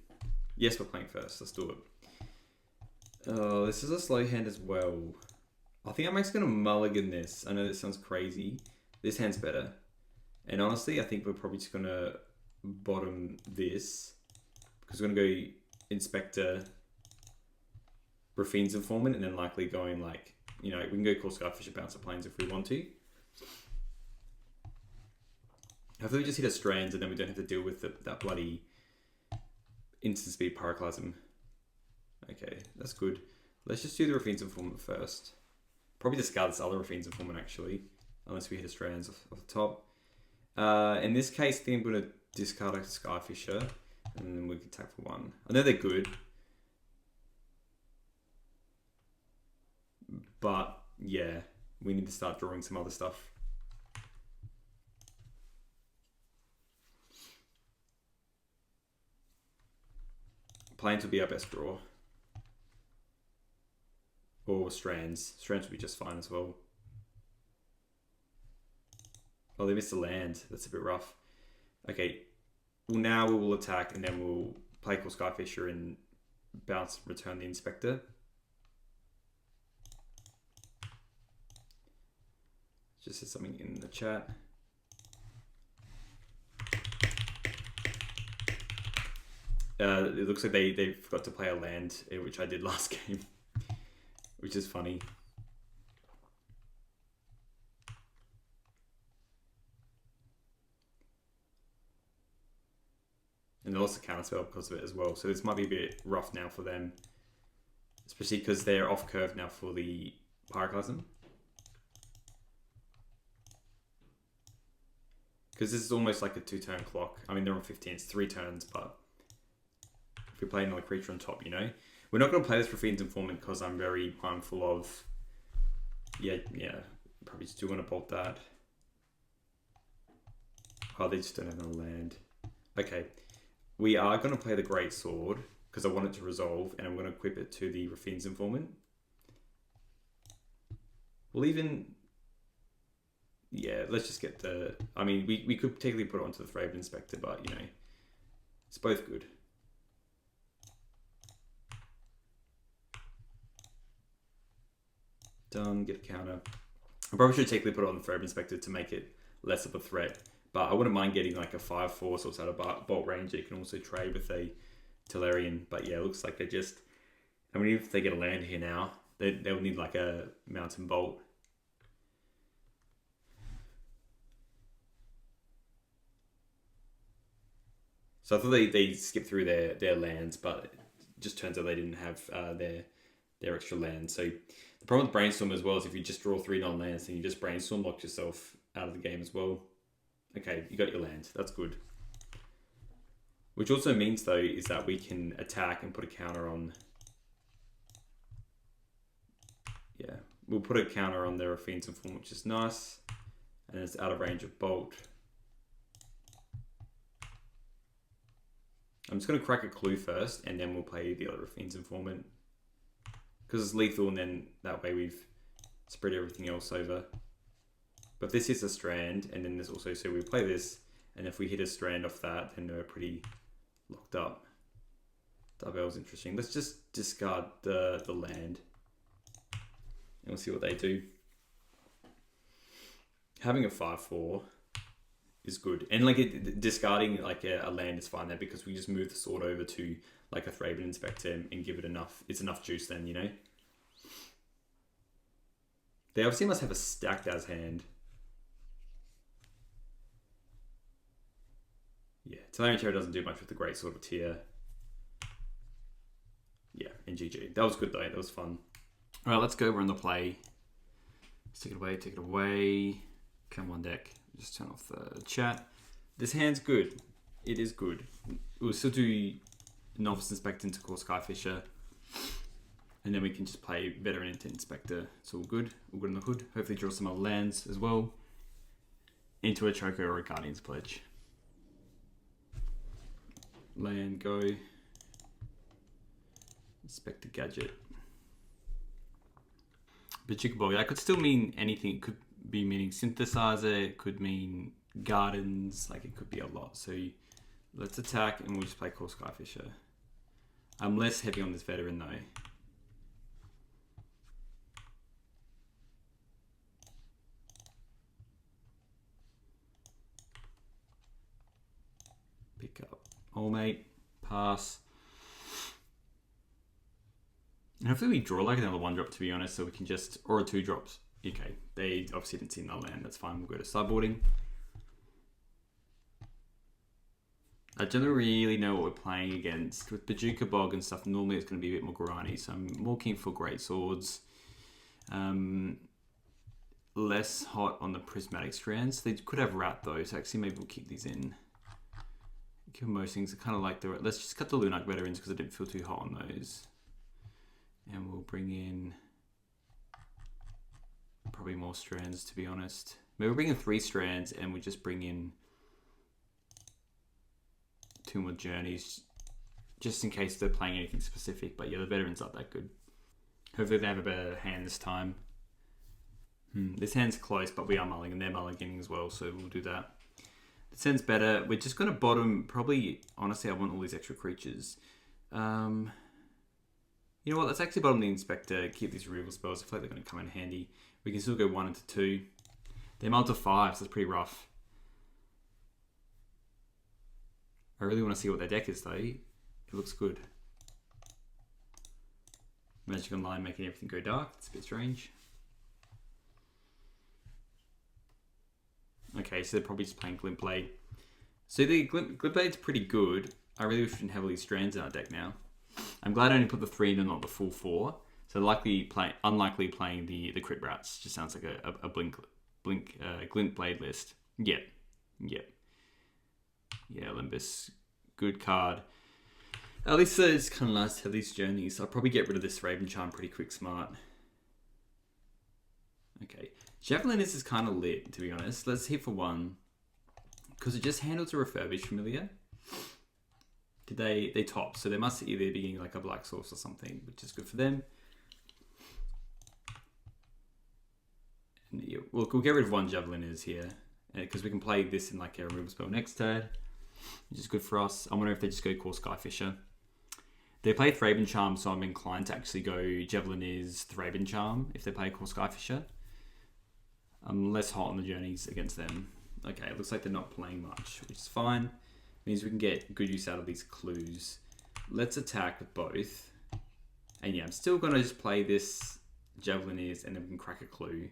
Yes, we're playing first. Let's do it. Oh, this is a slow hand as well. I think I'm actually going to mulligan this. I know this sounds crazy. This hand's better. And honestly, I think we're probably just going to bottom this. Because we're going to go Inspector, Raffine's Informant, and then likely going like, you know, we can go call Skyfisher, Bouncer Plains if we want to. Hopefully we just hit a Strands and then we don't have to deal with that bloody instant speed Pyroclasm. Okay, that's good. Let's just do the Raffine's Informant first. Probably discard this other Raffine's Informant actually, unless we hit a Strands off the top. In this case, I think I'm going to discard a Skyfisher, and then we can attack for 1. I know they're good, but yeah, we need to start drawing some other stuff. Plains would be our best draw. Or Strands. Strands would be just fine as well. Oh, they missed a land. That's a bit rough. Okay. Well, now we will attack and then we'll play call Skyfisher and bounce, return the Inspector. Just said something in the chat. It looks like they forgot to play a land, which I did last game. Which is funny. And they lost the counterspell because of it as well. So this might be a bit rough now for them. Especially because they're off curve now for the Pyroclasm. Because this is almost like a 2-turn clock. I mean, they're on 15, it's 3 turns, but if we play another creature on top, you know. We're not going to play this Raffine's Informant because I'm very mindful of... Yeah, probably still going to bolt that. Oh, they just don't have another land. Okay. We are going to play the Great Sword because I want it to resolve, and I'm going to equip it to the Raffine's Informant. We'll even... Yeah, let's just get the... I mean, we could technically put it onto the Thraben Inspector, but, you know, it's both good. Done, get a counter. I probably should technically put it on the Thraben Inspector to make it less of a threat, but I wouldn't mind getting like a 5/4 so it's out of bolt range. You can also trade with a Tellurian, but yeah, it looks like they just... I mean, if they get a land here now, they'll need like a Mountain Bolt. So I thought they skipped through their lands, but it just turns out they didn't have their extra land. So the problem with Brainstorm as well is if you just draw 3 non-lands, then you just Brainstorm, lock yourself out of the game as well. Okay, you got your land. That's good. Which also means, though, is that we can attack and put a counter on... Yeah, we'll put a counter on their Raffine's Informant, which is nice. And it's out of range of Bolt. I'm just going to crack a clue first, and then we'll play the other Fiend's Informant. Because it's lethal, and then that way we've spread everything else over. But this is a strand, and then there's also, so we play this, and if we hit a strand off that, then we're pretty locked up. Darbell's interesting. Let's just discard the land, and we'll see what they do. Having a 5/4 is good, and like discarding like a land is fine there because we just move the sword over to like a Thraben Inspector and give it enough. It's enough juice then, you know. They obviously must have a stacked as hand. Yeah, Talarian Terror doesn't do much with the Great Sword of Tyr. Yeah, and GG. That was good though. That was fun. All right, let's go. We're on the play. Let's take it away. Take it away. Come on deck. Just turn off the chat. This hand's good. It is good. We'll still do Novice Inspector into Core Skyfisher. And then we can just play Veteran into Inspector. It's all good. All good in the hood. Hopefully draw some other lands as well. Into a Choker or a Guardian's Pledge. Land, go. Inspector Gadget. But Chickaboy, that could still mean anything. It could be meaning Synthesizer. It could mean Gardens. Like, it could be a lot. So let's attack and we'll just play Core Skyfisher. I'm less heavy on this Veteran though. Pick up. All mate. Pass. And hopefully we draw like another 1-drop to be honest, so we can just, or a 2-drops. Okay, they obviously didn't see another land, that's fine, we'll go to sideboarding. I don't really know what we're playing against. With Bojuka Bog and stuff, normally it's going to be a bit more Guarani, so I'm more keen for Great Swords. Less hot on the Prismatic Strands. They could have Rat though, so actually maybe we'll keep these in. Give most things, I kind of like the, let's just cut the Lunite Veterans because I didn't feel too hot on those. And we'll bring in probably more strands to be honest. Maybe we'll bring in 3 strands and we just bring in 2 more journeys just in case they're playing anything specific. But yeah, the veterans aren't that good. Hopefully they have a better hand this time. This hand's close, but we are mulling and they're mulliganing as well, so we'll do that. This hand's better. We're just going to bottom, probably, honestly, I want all these extra creatures. You know what, let's actually bottom the Inspector, keep these removal spells. I feel like they're going to come in handy. We can still go 1 into 2. They mull to 5, so that's pretty rough. I really want to see what their deck is though. It looks good. Magic Online making everything go dark. It's a bit strange. Okay, so they're probably just playing Glint Blade. So the Glint Blade's pretty good. I really wish we didn't have all these strands in our deck now. I'm glad I only put the 3 in and not the full 4. So unlikely playing the Crit Rats. Just sounds like a Glint Blade list. Yep. Yeah, Olympus. Good card. At least it's kind of nice to have these journeys. I'll probably get rid of this Raven Charm pretty quick smart. Okay. Javelineers is kind of lit, to be honest. Let's hit for 1. Because it just handles a Refurbished Familiar. Did they top? So they must either be getting like a Black Source or something, which is good for them. And yeah, we'll get rid of 1 Javelineers here. Because we can play this in like a removal spell next turn, which is good for us. I wonder if they just go Core Skyfisher. They play Thraben Charm, so I'm inclined to actually go Javelineers Thraben Charm if they play Core Skyfisher. I'm less hot on the journeys against them. Okay, it looks like they're not playing much, which is fine. Means we can get good use out of these clues. Let's attack with both. And yeah, I'm still going to just play this Javelineers and then we can crack a clue.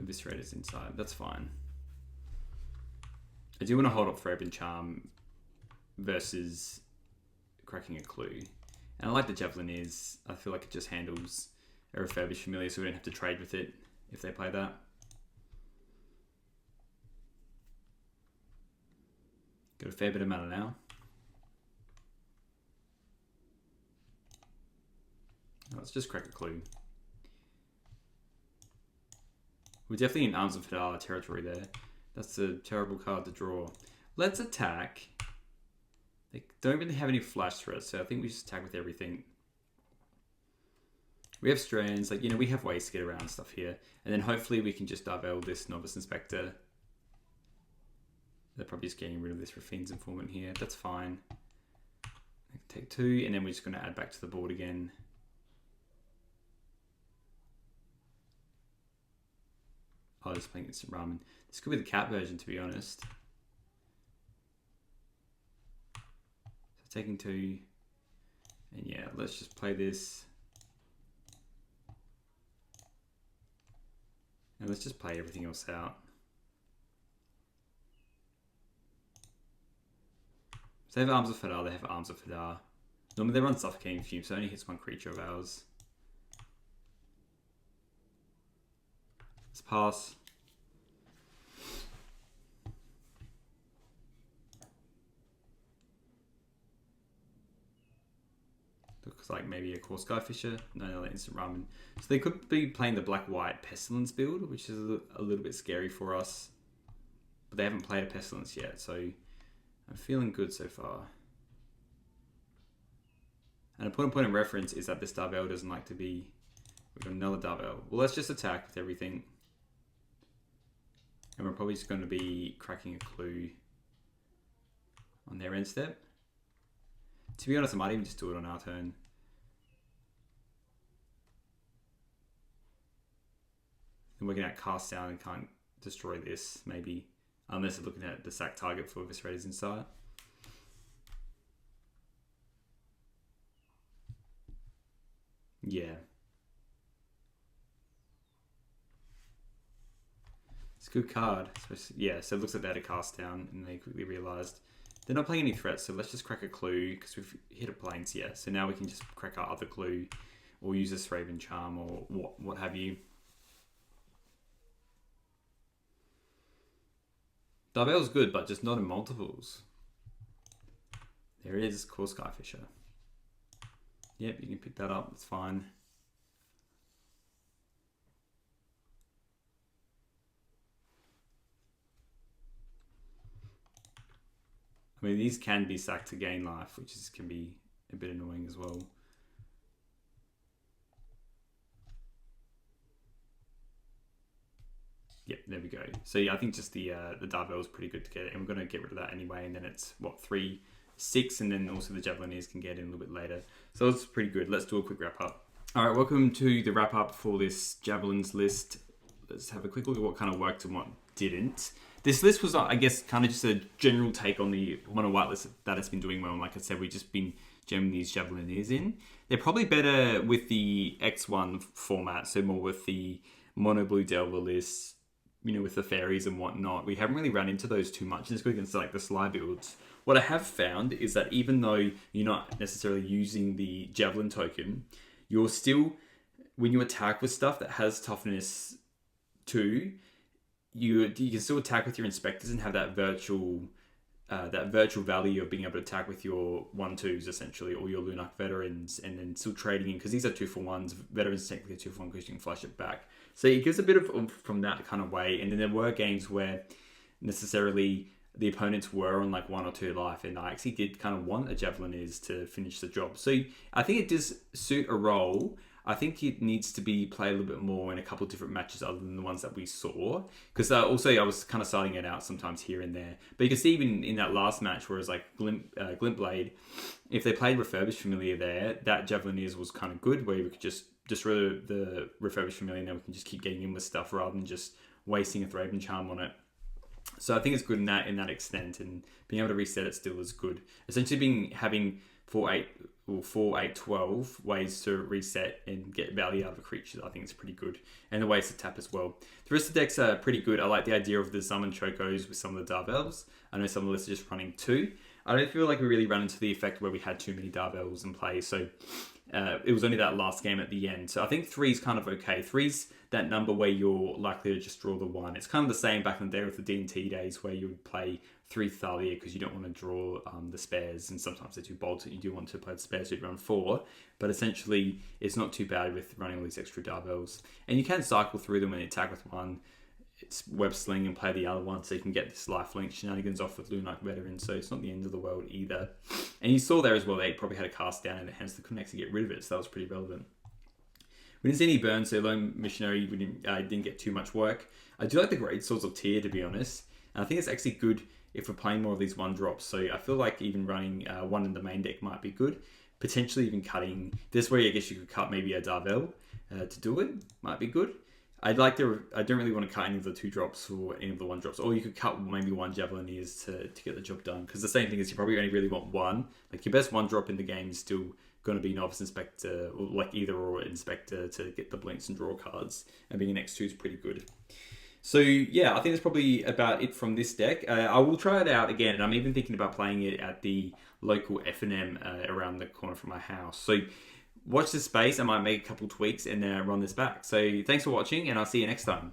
Eviscerator's inside, that's fine. I do want to hold up Thraben Charm versus cracking a clue. And I like the Javelineers. I feel like it just handles a Refurbished Familiar so we don't have to trade with it if they play that. Got a fair bit of mana now. Let's just crack a clue. We're definitely in Arms of Fidala territory there. That's a terrible card to draw. Let's attack. They don't really have any flash threats, so I think we just attack with everything. We have strands, like, you know, we have ways to get around stuff here. And then hopefully we can just Darvel this Novice Inspector. They're probably just getting rid of this Raffine's Informant here. That's fine. Take 2, and then we're just going to add back to the board again. Oh, just playing Instant Ramen. This could be the cat version, to be honest. So taking 2. And yeah, let's just play this. And let's just play everything else out. So they have Arms of Fadar, they have Arms of Fadar. Normally they run Suffocating Fume, so it only hits 1 creature of ours. Let's pass. Looks like maybe a Core Skyfisher. No, another Instant Ramen. So they could be playing the Black-White Pestilence build, which is a little bit scary for us. But they haven't played a Pestilence yet, so I'm feeling good so far. And a point of reference is that this Darvel doesn't like to be... We've got another Darvel. Well, let's just attack with everything. And we're probably just going to be cracking a clue on their end step. To be honest, I might even just do it on our turn. And we're going to cast down and can't destroy this, maybe. Unless we're looking at the sack target for Eviscerator's Insight. Yeah. It's a good card. Yeah, so it looks like they had a cast down and they quickly realised they're not playing any threats, so let's just crack a clue because we've hit a plains, yeah. So now we can just crack our other clue or use a Thraben Charm or what have you. Darvel's good, but just not in multiples. There it is, Core Skyfisher. Yep, you can pick that up, it's fine. I mean, these can be sacked to gain life, which can be a bit annoying as well. Yep, there we go. So yeah, I think just the Darvel is pretty good to get it, and we're going to get rid of that anyway. And then it's what 3, 6, and then also the Javelineers can get in a little bit later. So it's pretty good. Let's do a quick wrap up. All right, welcome to the wrap up for this Javelins list. Let's have a quick look at what kind of worked and what didn't. This list was, I guess, kind of just a general take on the mono white list that has been doing well. And like I said, we've just been jamming these Javelineers in. They're probably better with the X1 format, so more with the mono blue Delver list, you know, with the fairies and whatnot. We haven't really run into those too much. And it's good against like the Sly builds. What I have found is that even though you're not necessarily using the Javelin token, you're still, when you attack with stuff that has toughness 2, you can still attack with your inspectors and have that virtual value of being able to attack with your 1/2s essentially, or your Lunak veterans, and then still trading in, because these are 2-for-1s. Veterans technically 2-for-1 because you can flash it back. So it gives a bit of oomph from that kind of way. And then there were games where necessarily the opponents were on like 1 or 2 life, and I actually did kind of want a Javelineers to finish the job. So I think it does suit a role. I think it needs to be played a little bit more in a couple of different matches other than the ones that we saw. Because also I was kind of starting it out sometimes here and there. But you can see even in that last match where it was like Glint Blade, if they played Refurbished Familiar there, that Javelineers was kind of good, where we could just destroy the Refurbished Familiar and then we can just keep getting in with stuff rather than just wasting a Thraben Charm on it. So I think it's good in that extent, and being able to reset it still is good. Essentially having 4, 8, 12 ways to reset and get value out of a creature, I think it's pretty good. And the ways to tap as well. The rest of the decks are pretty good. I like the idea of the Summon Chokos with some of the Darvels. I know some of the lists are just running 2. I don't feel like we really ran into the effect where we had too many Darvels in play. So it was only that last game at the end. So I think 3 is kind of okay. 3's that number where you're likely to just draw the 1. It's kind of the same back in the day with the D&T days where you would play 3 Thalia because you don't want to draw the spares, and sometimes they're too bold, so you do want to play the spares, so you'd run 4. But essentially, it's not too bad with running all these extra Darvels. And you can cycle through them and attack with 1. it's web sling and play the other one, so you can get this lifelink shenanigans off with Lunark Veteran, so it's not the end of the world either. And you saw there as well, they probably had a cast down in their hands, they couldn't actually get rid of it, so that was pretty relevant. We didn't see any burns, so Lone Missionary we didn't get too much work. I do like the Great Swords of Tyr, to be honest, and I think it's actually good if we're playing more of these 1-drops, so I feel like even running one in the main deck might be good. Potentially even cutting, this way I guess you could cut maybe a Darvel to do it, might be good. I don't really want to cut any of the 2-drops or any of the 1-drops, or you could cut maybe 1 Javelineers to get the job done. Because the same thing is you probably only really want one. Like your best 1-drop in the game is still going to be Novice Inspector, or like either or Inspector to get the blinks and draw cards, and being an X2 is pretty good. So yeah, I think that's probably about it from this deck. I will try it out again, and I'm even thinking about playing it at the local F&M around the corner from my house. So watch this space. I might make a couple tweaks and run this back. So thanks for watching, and I'll see you next time.